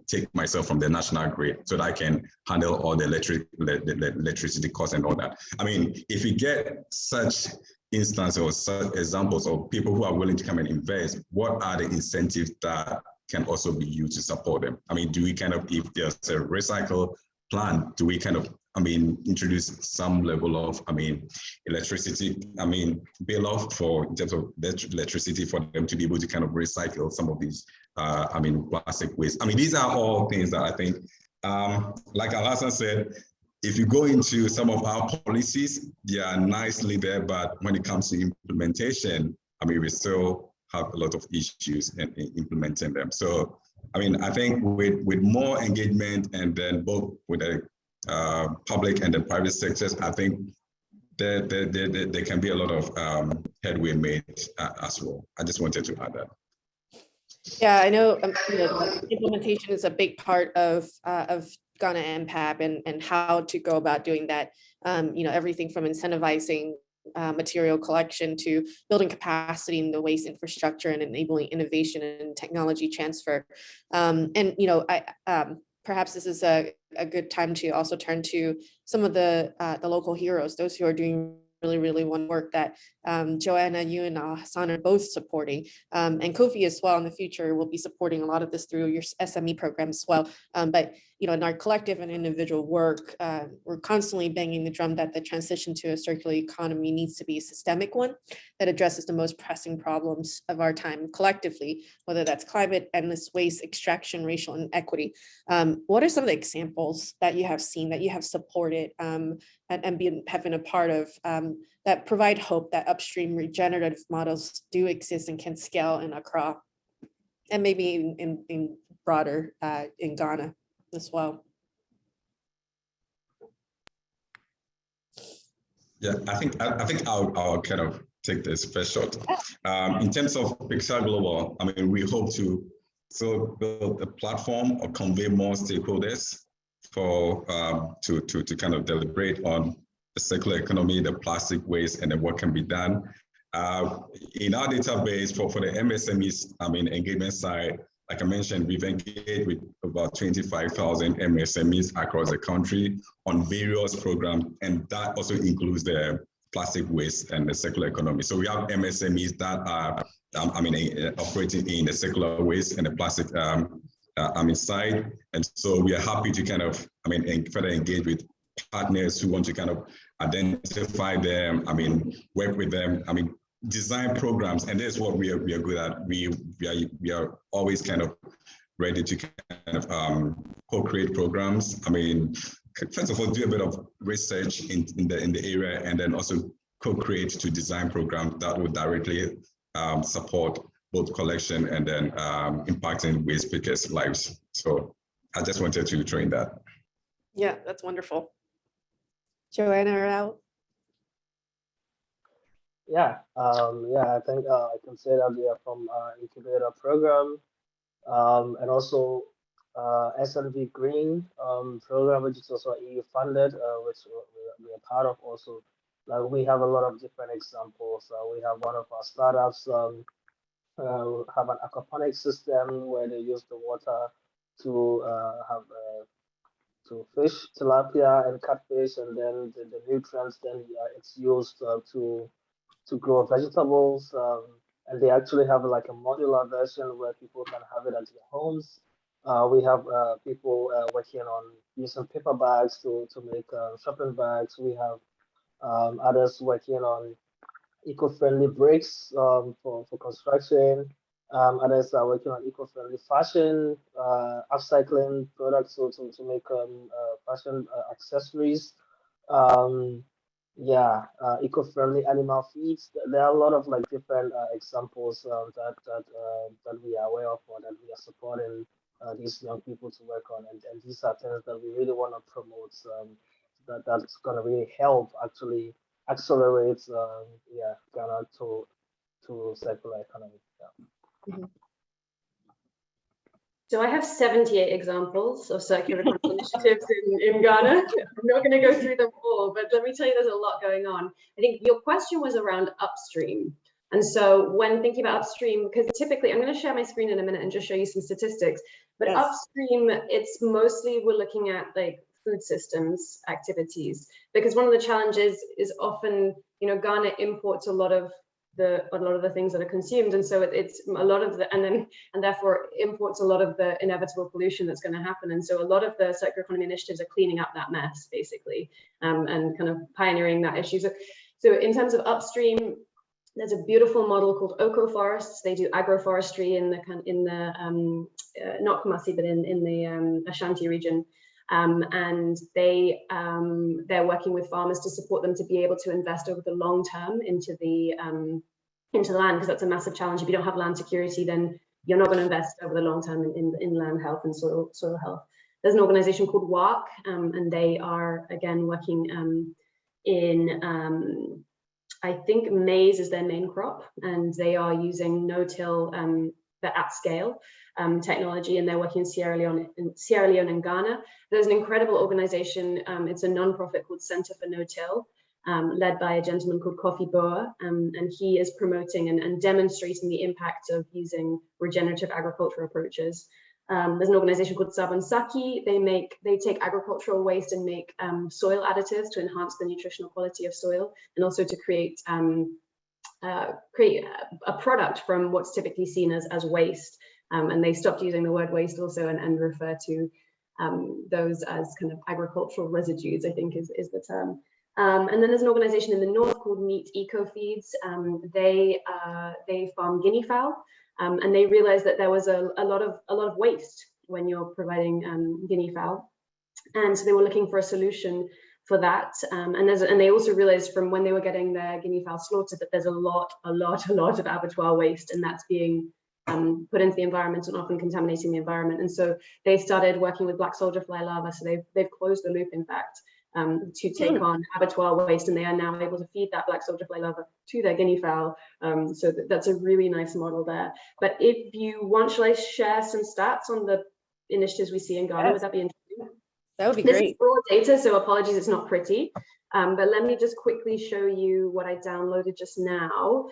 Take myself from the national grid so that I can handle all the electricity costs and all that." If you get such instances or such examples of people who are willing to come and invest, what are the incentives that can also be used to support them? Do we if there's a recycle plan, do we introduce some level of, electricity, bill off for in terms of electricity for them to be able to recycle some of these, plastic waste? These are all things that I think, like Alhassan said, if you go into some of our policies, they are nicely there, but when it comes to implementation, we still have a lot of issues in implementing them. So, I think with more engagement and then both with the public and the private sectors, I think there can be a lot of headway made as well. I just wanted to add that. Yeah, I know, implementation is a big part of Ghana MPAP and how to go about doing that. Everything from incentivizing material collection to building capacity in the waste infrastructure and enabling innovation and technology transfer. Perhaps this is a good time to also turn to some of the local heroes, those who are doing really one work that Joanna, you and Hassan are both supporting, and Kofi as well in the future will be supporting a lot of this through your SME program as well. But in our collective and individual work, we're constantly banging the drum that the transition to a circular economy needs to be a systemic one that addresses the most pressing problems of our time collectively, whether that's climate, endless waste, extraction, racial inequity. What are some of the examples that you have seen, that you have supported and have been a part of, that provide hope that upstream regenerative models do exist and can scale in Accra and maybe in broader in Ghana as well? Yeah, I think I'll kind of take this first shot. In terms of Pixar Global, we hope to still build a platform or convey more stakeholders for to kind of deliberate on the circular economy, the plastic waste, and then what can be done. In our database for the MSMEs, engagement side, like I mentioned, we've engaged with about 25,000 MSMEs across the country on various programs, and that also includes the plastic waste and the circular economy. So we have MSMEs that are, operating in the circular waste and the plastic side, and so we are happy to kind of, further engage with partners who want to kind of identify them, work with them, design programs, and that's what we are good at. We are always kind of ready to kind of co-create programs. First of all, do a bit of research in the area, and then also co-create to design programs that would directly support both collection and then impacting waste pickers' lives. So I just wanted to train that. Yeah, that's wonderful. Joanna, or out? Yeah, I think I can say that we are from incubator program, and also SNV Green program, which is also EU funded, which we are part of also Like we have a lot of different examples. We have one of our startups have an aquaponics system where they use the water to have to fish, tilapia and catfish, and then the nutrients then it's used to grow vegetables. And they actually have like a modular version where people can have it at their homes. We have people working on using paper bags to make shopping bags. We have others working on eco-friendly bricks for construction. Others are working on eco-friendly fashion, upcycling products to make fashion accessories. Um, yeah, eco-friendly animal feeds. There are a lot of like different examples that we are aware of or that we are supporting these young people to work on, and these are things that we really want to promote. That's gonna really help actually accelerate yeah Ghana to circular economy. Yeah. Mhm. So I have 78 examples of circular economy initiatives in Ghana. I'm not going to go through them all, but let me tell you, there's a lot going on. I think your question was around upstream. And so when thinking about upstream, because typically, I'm going to share my screen in a minute and just show you some statistics, but Yes. upstream, it's mostly we're looking at like food systems activities, because one of the challenges is often, Ghana imports a lot of the things that are consumed, and so it's a lot of the and therefore imports a lot of the inevitable pollution that's going to happen. And so a lot of the circular economy initiatives are cleaning up that mess basically, and kind of pioneering that issue. So in terms of upstream, there's a beautiful model called Oko Forests. They do agroforestry in the not Kumasi, but in the Ashanti region. And they're working with farmers to support them to be able to invest over the long term into the land, because that's a massive challenge. If you don't have land security, then you're not going to invest over the long term in land health and soil health. There's an organization called WARC, and they are again working in I think maize is their main crop, and they are using no-till at scale technology, and they're working in Sierra Leone and Ghana. There's an incredible organization. It's a non-profit called Center for No-Till, led by a gentleman called Kofi Boa, and he is promoting and demonstrating the impact of using regenerative agricultural approaches. There's an organization called Sabansaki. They take agricultural waste and make soil additives to enhance the nutritional quality of soil, and also to create a product from what's typically seen as waste. And they stopped using the word waste also and refer to those as kind of agricultural residues, I think is the term. And then there's an organization in the north called Meat Eco Feeds. They farm guinea fowl. And they realized that there was a lot of waste when you're providing guinea fowl, and so they were looking for a solution for that. And they also realized from when they were getting their guinea fowl slaughtered that there's a lot of abattoir waste, and that's being put into the environment and often contaminating the environment. And so they started working with black soldier fly larvae. So they've closed the loop, in fact, to take on abattoir waste, and they are now able to feed that black soldier fly larva to their guinea fowl. So that's a really nice model there. But if you want, shall I share some stats on the initiatives we see in Ghana? Yes. Would that be interesting? That would be great. This is raw data, so apologies, it's not pretty. But let me just quickly show you what I downloaded just now.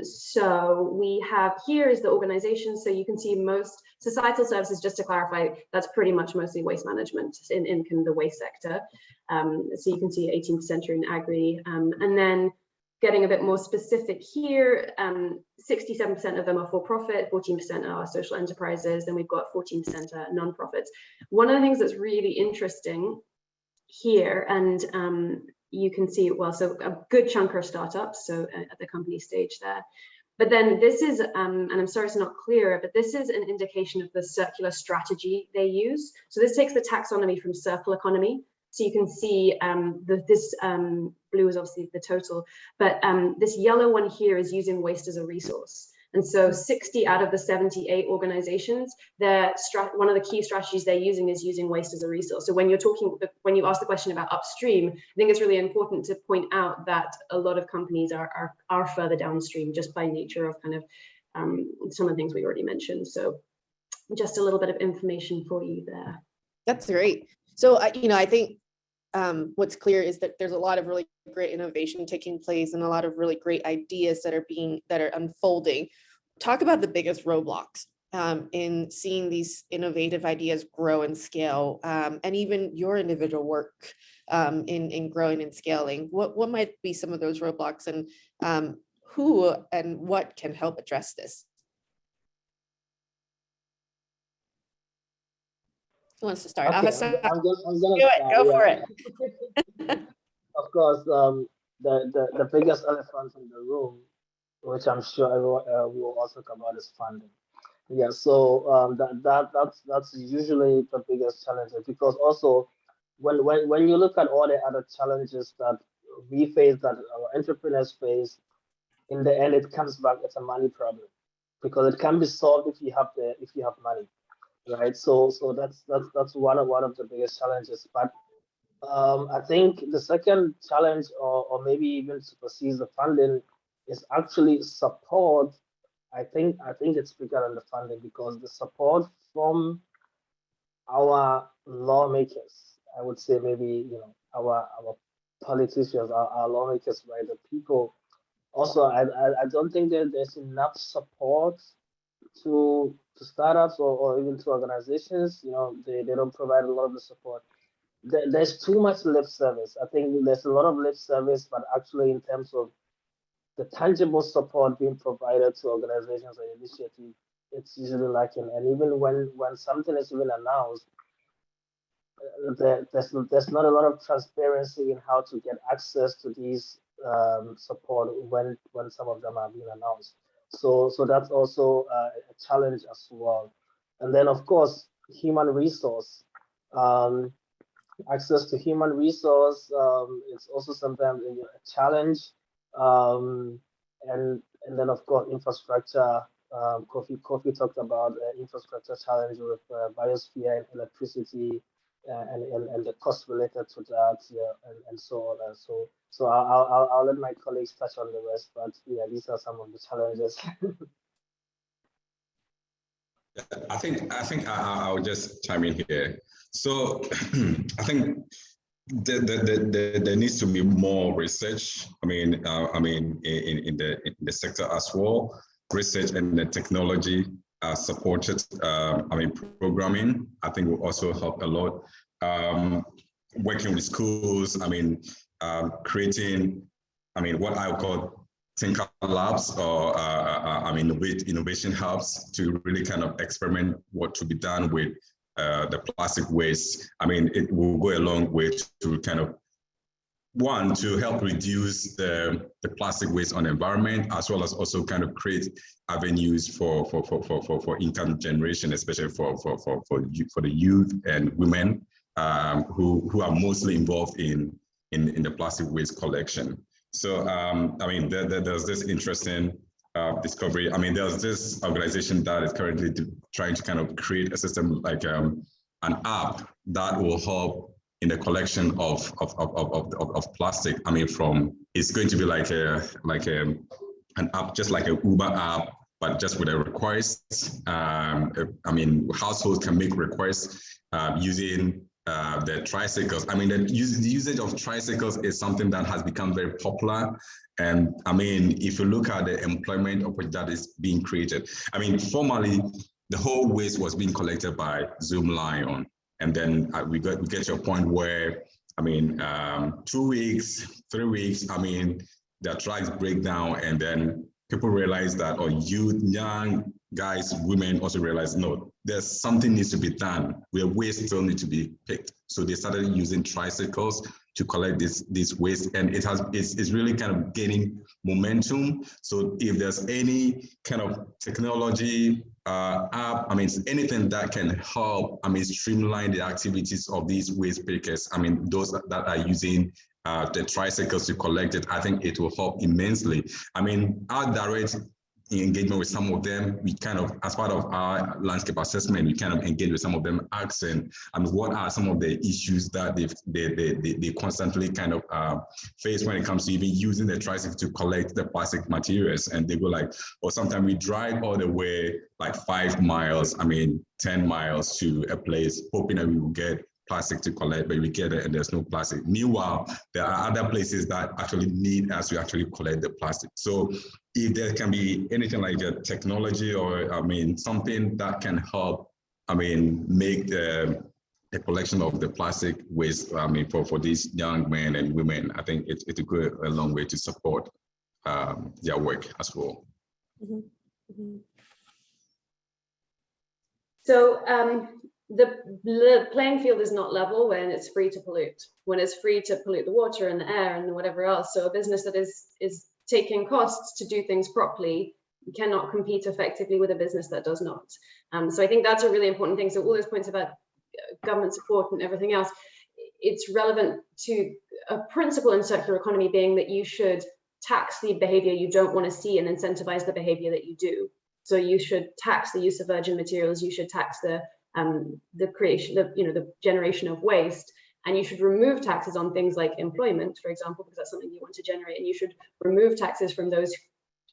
So we have, here is the organization. So you can see most societal services, just to clarify, that's pretty much mostly waste management in kind of the waste sector. So you can see 18th century in agri, and then getting a bit more specific here, 67% of them are for profit, 14% are social enterprises, then we've got 14% are non-profits. One of the things that's really interesting here, and you can see, well, so a good chunk are startups, so at the company stage there. But then this is, and I'm sorry it's not clear, but this is an indication of the circular strategy they use. So this takes the taxonomy from circle economy. So you can see this blue is obviously the total, but this yellow one here is using waste as a resource. And so 60 out of the 78 organizations, one of the key strategies they're using is using waste as a resource. So when you ask the question about upstream, I think it's really important to point out that a lot of companies are further downstream just by nature of kind of some of the things we already mentioned. So just a little bit of information for you there. That's great. So, I think what's clear is that there's a lot of really great innovation taking place and a lot of really great ideas that are unfolding. Talk about the biggest roadblocks in seeing these innovative ideas grow and scale, and even your individual work in growing and scaling. What might be some of those roadblocks, and who and what can help address this? Who wants to start? Okay, I'm gonna do it. start, Go yeah. for it. Of course, the biggest elephant in the room, which I'm sure everyone we will also talk about, is funding. Yeah, so that's usually the biggest challenge, because also when you look at all the other challenges that we face, that our entrepreneurs face, in the end it comes back as a money problem, because it can be solved if you have money, right? So that's one of the biggest challenges. But I think the second challenge, or maybe even supersedes the funding, is actually support. I think it's bigger than the funding, because the support from our lawmakers, I would say, maybe, our politicians, our lawmakers, right? The people. Also, I don't think that there's enough support to startups, or even to organizations. They don't provide a lot of the support. There's too much lip service. I think there's a lot of lip service, but actually in terms of the tangible support being provided to organizations or initiatives, it's usually lacking. And even when something is even announced, there's not a lot of transparency in how to get access to these support when some of them are being announced. So that's also a challenge as well. And then of course, human resource. Access to human resource, it's also sometimes a challenge. Um, and then of course infrastructure. Kofi talked about infrastructure challenge with biosphere and electricity, and the cost related to that, yeah, and so on. And so I'll let my colleagues touch on the rest, but yeah, these are some of the challenges. I think I'll just chime in here. So I think there needs to be more research. I mean, in the sector as well, research and the technology supported. Programming, I think will also help a lot. Working with schools. Creating. What I would call Thinker Labs, or innovation hubs, to really kind of experiment what to be done with the plastic waste. It will go a long way to kind of, one, to help reduce the plastic waste on the environment, as well as also kind of create avenues for income generation, especially for the youth and women who are mostly involved in the plastic waste collection. So, there's this interesting discovery. There's this organization that is currently trying to kind of create a system like an app that will help in the collection of plastic. It's going to be like an app, just like an Uber app, but just with a request. Households can make requests using the tricycles. The usage of tricycles is something that has become very popular. And if you look at the employment opportunity that is being created, formerly the whole waste was being collected by Zoom Lion. And then we get to a point where, 2 weeks, 3 weeks, the tracks break down, and then people realize that, or young guys, women also realize, no, there's something needs to be done where waste still need to be picked. So they started using tricycles to collect this waste, and it's really kind of gaining momentum. So if there's any kind of technology app, anything that can help, streamline the activities of these waste pickers, those that are using the tricycles to collect it, I think it will help immensely. Our direct engagement with some of them, we kind of, as part of our landscape assessment, we kind of engage with some of them, asking, what are some of the issues that they constantly kind of face when it comes to even using the tricycle to collect the plastic materials. And they go like, sometimes we drive all the way like 5 miles, 10 miles to a place, hoping that we will get plastic to collect, but we get there and there's no plastic. Meanwhile, there are other places that actually need us to actually collect the plastic. So if there can be anything like a technology or, something that can help, make the collection of the plastic waste, for these young men and women, I think it will go a long way to support their work as well. Mm-hmm. Mm-hmm. So the playing field is not level when it's free to pollute, when it's free to pollute the water and the air and whatever else. So a business that is taking costs to do things properly cannot compete effectively with a business that does not. So I think that's a really important thing. So all those points about government support and everything else, it's relevant to a principle in circular economy being that you should tax the behavior you don't want to see and incentivize the behavior that you do. So you should tax the use of virgin materials, you should tax the creation of, the generation of waste, and you should remove taxes on things like employment, for example, because that's something you want to generate, and you should remove taxes from those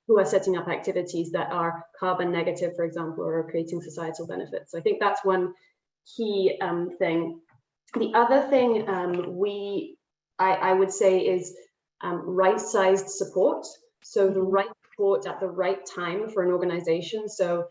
who are setting up activities that are carbon negative, for example, or are creating societal benefits. So I think that's one key thing. The other thing I would say is right-sized support. So the right support at the right time for an organization. So,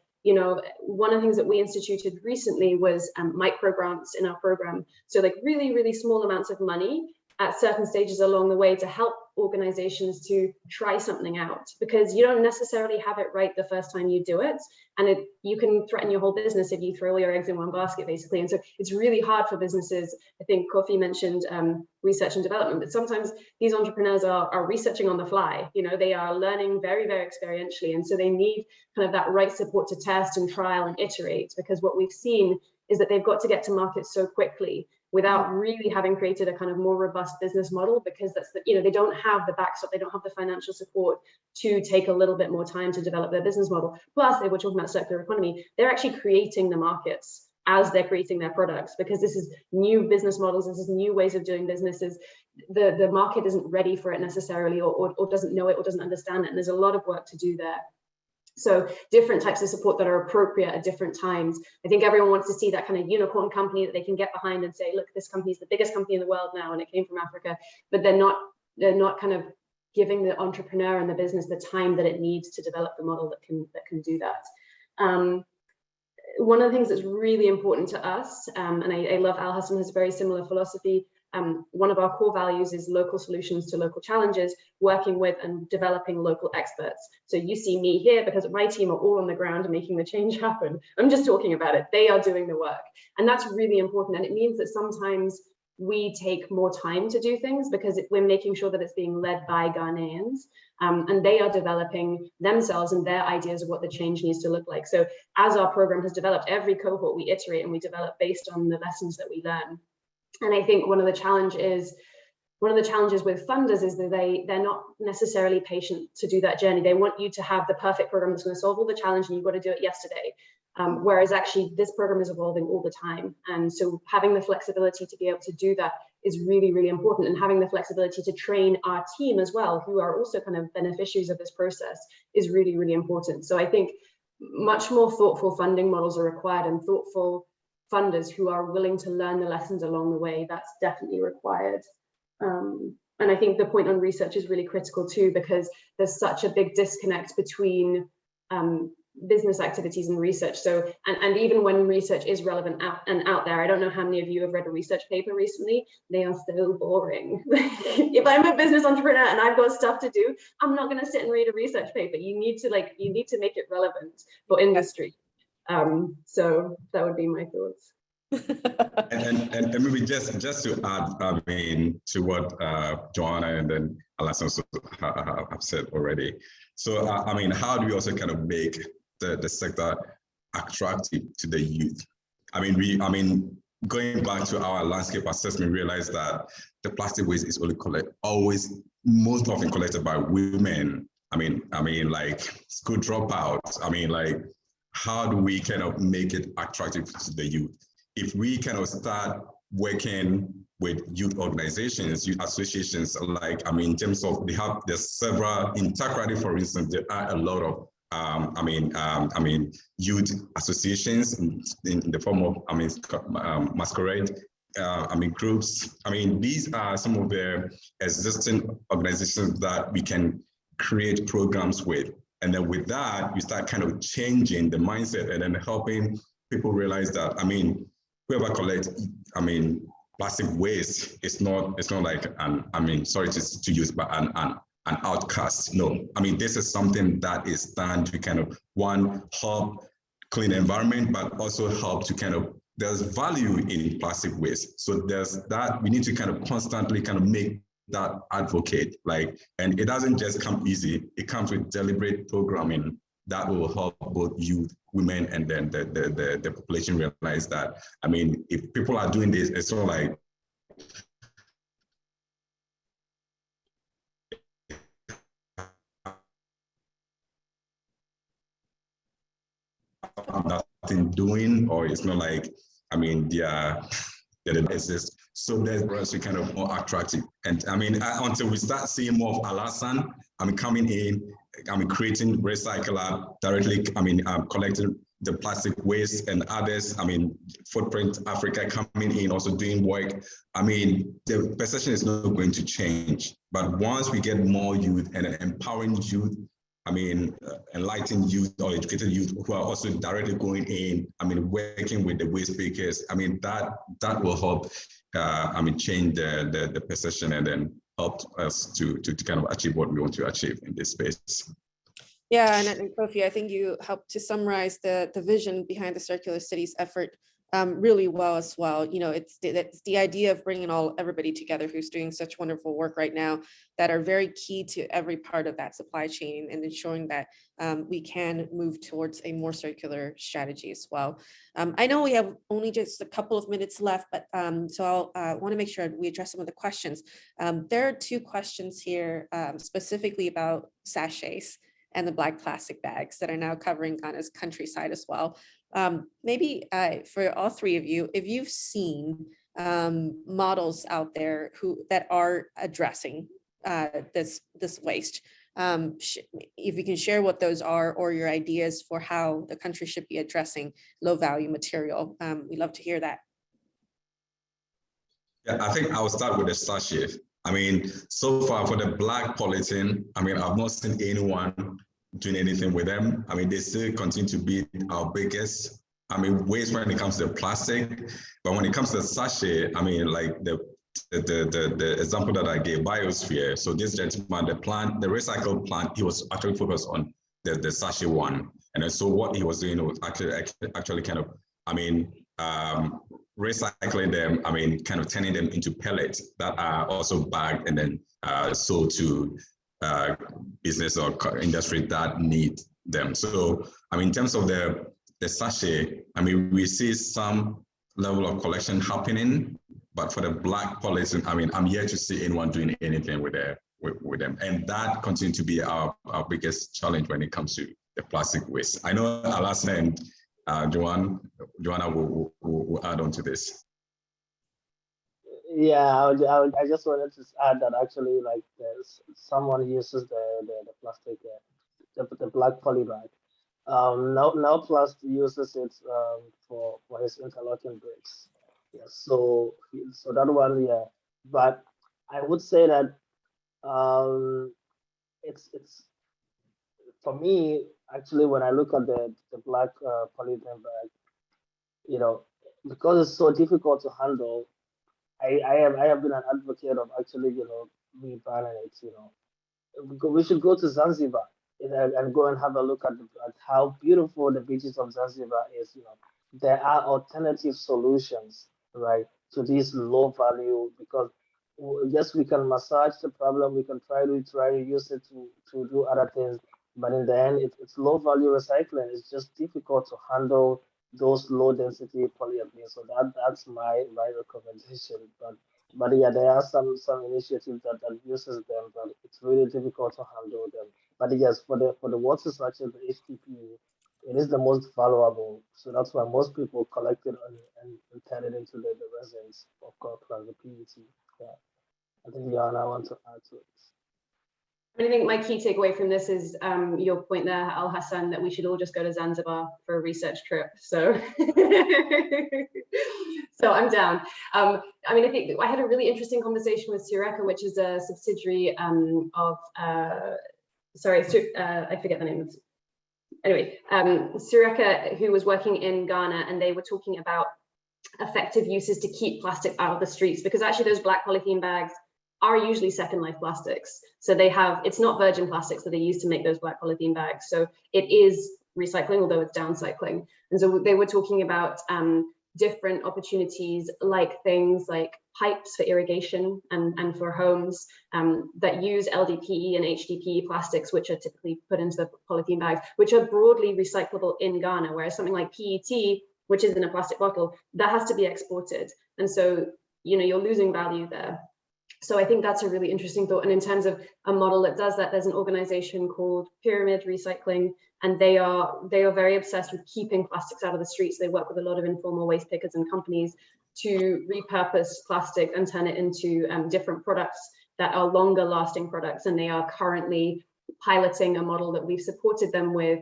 one of the things that we instituted recently was micro grants in our program. So like really, really small amounts of money at certain stages along the way to help organizations to try something out, because you don't necessarily have it right the first time you do it, and you can threaten your whole business if you throw all your eggs in one basket, basically. And so it's really hard for businesses. I think Kofi mentioned research and development, but sometimes these entrepreneurs are researching on the fly. They are learning very, very experientially, and so they need kind of that right support to test and trial and iterate, because what we've seen is that they've got to get to market so quickly without really having created a kind of more robust business model, because that's they don't have the backstop, they don't have the financial support to take a little bit more time to develop their business model. Plus, they were talking about circular economy, they're actually creating the markets as they're creating their products, because this is new business models, this is new ways of doing businesses. The market isn't ready for it necessarily, or doesn't know it or doesn't understand it, and there's a lot of work to do there. So different types of support that are appropriate at different times. I think everyone wants to see that kind of unicorn company that they can get behind and say, look, this company is the biggest company in the world now, and it came from Africa. But they're not kind of giving the entrepreneur and the business the time that it needs to develop the model that can do that. One of the things that's really important to us, and I love Al Hassan has a very similar philosophy. One of our core values is local solutions to local challenges, working with and developing local experts. So you see me here because my team are all on the ground and making the change happen. I'm just talking about it. They are doing the work. And that's really important. And it means that sometimes we take more time to do things because we're making sure that it's being led by Ghanaians, and they are developing themselves and their ideas of what the change needs to look like. So as our program has developed, every cohort we iterate and we develop based on the lessons that we learn. And I think one of the challenges with funders is that they're not necessarily patient to do that journey. They want you to have the perfect program that's going to solve all the challenge and you've got to do it yesterday. Whereas actually this program is evolving all the time. And so having the flexibility to be able to do that is really, really important. And having the flexibility to train our team as well, who are also kind of beneficiaries of this process, is really, really important. So I think much more thoughtful funding models are required, and thoughtful funders who are willing to learn the lessons along the way, that's definitely required. And I think the point on research is really critical too, because there's such a big disconnect between business activities and research. So, and even when research is relevant out there, I don't know how many of you have read a research paper recently. They are so boring. If I'm a business entrepreneur and I've got stuff to do, I'm not going to sit and read a research paper. You need to make it relevant for industry. So that would be my thoughts. and maybe just to add, to what Joanna and then Alassane have said already. So, how do we also kind of make the sector attractive to the youth? Going back to our landscape assessment, we realized that the plastic waste is most often collected by women. Like school dropouts. How do we kind of make it attractive to the youth? If we kind of start working with youth organizations, youth associations, in terms of there's several, in Accra, for instance, there are a lot of youth associations in the form of masquerade. groups. These are some of the existing organizations that we can create programs with. And then with that, you start kind of changing the mindset and then helping people realize that, whoever collects, plastic waste is not like sorry to use, but an outcast. No, this is something that is done to kind of, one, help clean the environment, but also help to kind of, there's value in plastic waste. So there's that, we need to kind of constantly kind of make that advocate, and it doesn't just come easy. It comes with deliberate programming that will help both youth, women, and then the population realize that, if people are doing this, it's not like nothing doing, or it's not like, they exist. So there's for us to kind of more attractive. And until we start seeing more of Alasan, coming in, creating recycler directly, collecting the plastic waste, and others, Footprint Africa coming in, also doing work. The perception is not going to change. But once we get more youth and empowering youth, enlightened youth or educated youth who are also directly going in, working with the waste pickers, that will help, change the perception and then help us to kind of achieve what we want to achieve in this space. Yeah, and Kofi, I think you helped to summarize the vision behind the Circular Cities effort really well as well. It's the idea of bringing everybody together who's doing such wonderful work right now that are very key to every part of that supply chain, and ensuring that we can move towards a more circular strategy as well. I know we have only just a couple of minutes left, but so I'll want to make sure we address some of the questions. There are two questions here specifically about sachets and the black plastic bags that are now covering Ghana's countryside as well. Maybe for all three of you, if you've seen models out there that are addressing this waste, if you can share what those are, or your ideas for how the country should be addressing low value material, we'd love to hear that. Yeah, I think I'll start with the sachet. So far for the black polythene, I've not seen anyone doing anything with them. They still continue to be our biggest, waste when it comes to the plastic. But when it comes to the sachet, like the example that I gave, Biosphere. So this gentleman, the recycle plant, he was actually focused on the sachet one. And then, so what he was doing was actually kind of, recycling them, kind of turning them into pellets that are also bagged and then sold to business or industry that need them. So, in terms of the sachet, we see some level of collection happening, but for the black polythene, I'm yet to see anyone doing anything with them. And that continues to be our biggest challenge when it comes to the plastic waste. I know Alasan and Joanna will add on to this. Yeah, I just wanted to add that actually, like, someone uses the plastic, the black poly bag. Now Plus uses it for his interlocking bricks. Yeah, so that one, yeah. But I would say that it's for me, actually, when I look at the black polyethylene bag, because it's so difficult to handle, I have been an advocate of actually, rebanning it. We should go to Zanzibar and go and have a look at how beautiful the beaches of Zanzibar is. There are alternative solutions, right, to these low value, because yes, we can massage the problem, we can try to use it to do other things, but in the end, it's low value recycling. It's just difficult to handle those low density polyethylene. So that's my recommendation. But yeah, there are some initiatives that uses them, but it's really difficult to handle them. But yes, for the water sachet, the HTP, it is the most valuable. So that's why most people collect it and turn it into the resins, of course, plus the PET. Yeah. I think Yana wants to add to it. I think my key takeaway from this is your point there, Al Hassan, that we should all just go to Zanzibar for a research trip. So, So I'm down. I mean, I think I had a really interesting conversation with Circularity, which is a subsidiary of, I forget the name of, anyway, Circularity, who was working in Ghana, and they were talking about effective uses to keep plastic out of the streets, because actually those black polythene bags are usually second life plastics. So they have, it's not virgin plastics that they use to make those black polythene bags. So it is recycling, although it's downcycling. And so they were talking about different opportunities, like things like pipes for irrigation and for homes that use LDPE and HDPE plastics, which are typically put into the polythene bags, which are broadly recyclable in Ghana, whereas something like PET, which is in a plastic bottle, that has to be exported. And so, you know, you're losing value there. So I think that's a really interesting thought. And in terms of a model that does that, there's an organization called Pyramid Recycling, and they are very obsessed with keeping plastics out of the streets. They work with a lot of informal waste pickers and companies to repurpose plastic and turn it into different products that are longer lasting products. And they are currently piloting a model that we've supported them with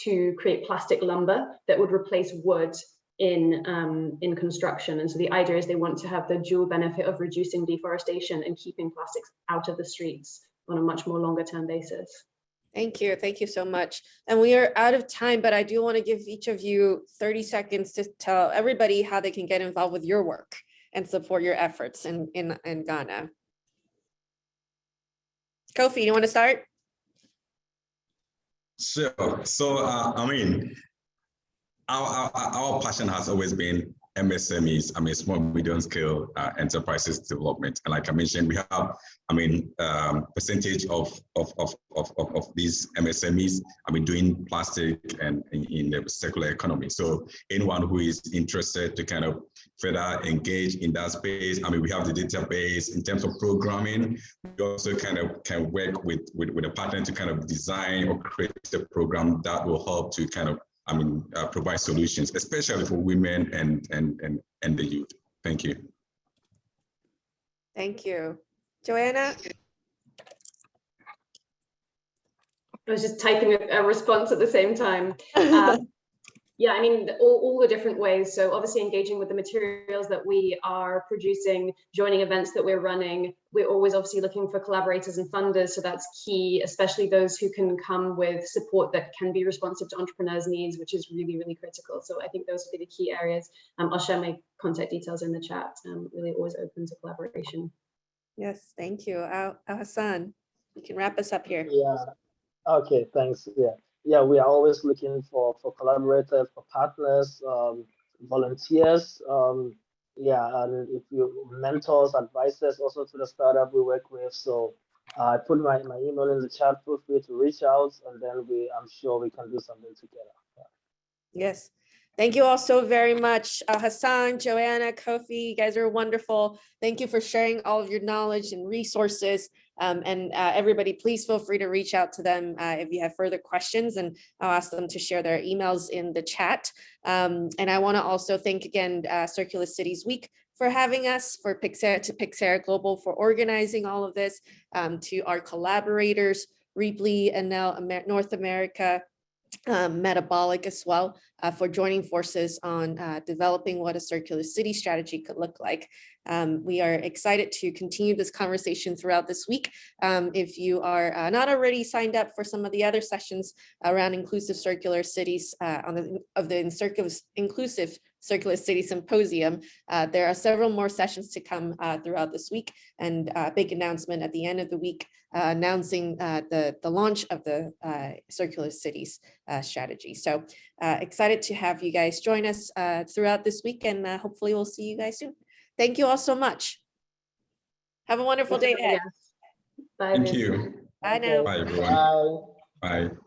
to create plastic lumber that would replace wood in construction. And so the idea is they want to have the dual benefit of reducing deforestation and keeping plastics out of the streets on a much more longer term basis. Thank you so much. And we are out of time, but I do want to give each of you 30 seconds to tell everybody how they can get involved with your work and support your efforts in Ghana. Kofi, you want to start? Sure. So, I mean, our passion has always been MSMEs, I mean, small, medium scale enterprises development. And like I mentioned, we have, I mean, percentage of these MSMEs, I mean, doing plastic and in the circular economy. So anyone who is interested to kind of further engage in that space, I mean, we have the database. In terms of programming, we also kind of can work with a partner to kind of design or create a program that will help to kind of, I mean, provide solutions, especially for women and the youth. Thank you. Thank you. Joanna? I was just typing a response at the same time. Yeah, I mean, all the different ways. So obviously engaging with the materials that we are producing, joining events that we're running. We're always obviously looking for collaborators and funders. So that's key, especially those who can come with support that can be responsive to entrepreneurs' needs, which is really, really critical. So I think those would be the key areas. I'll share my contact details in the chat. Really always open to collaboration. Yes, thank you. Hassan, you can wrap us up here. Yeah, okay, thanks. Yeah, we are always looking for collaborators, for partners, volunteers. Yeah, and if you mentors, advisors also to the startup we work with. So I put my email in the chat. Feel free to reach out, and then I'm sure we can do something together. Yeah. Yes. Thank you all so very much. Hassan, Joanna, Kofi, you guys are wonderful. Thank you for sharing all of your knowledge and resources. And everybody, please feel free to reach out to them if you have further questions, and I'll ask them to share their emails in the chat. And I want to also thank again Circular Cities Week for having us, for Pixera Global for organizing all of this, to our collaborators, Reaply and now North America, Metabolic as well, for joining forces on developing what a circular city strategy could look like. We are excited to continue this conversation throughout this week. If you are not already signed up for some of the other sessions around inclusive circular cities of the Inclusive Circular City Symposium, there are several more sessions to come throughout this week, and a big announcement at the end of the week announcing the launch of the Circular Cities strategy. So excited to have you guys join us throughout this week, and hopefully we'll see you guys soon. Thank you all so much. Have a wonderful day ahead. Bye. Thank you. Bye now. Bye, everyone. Bye. Bye.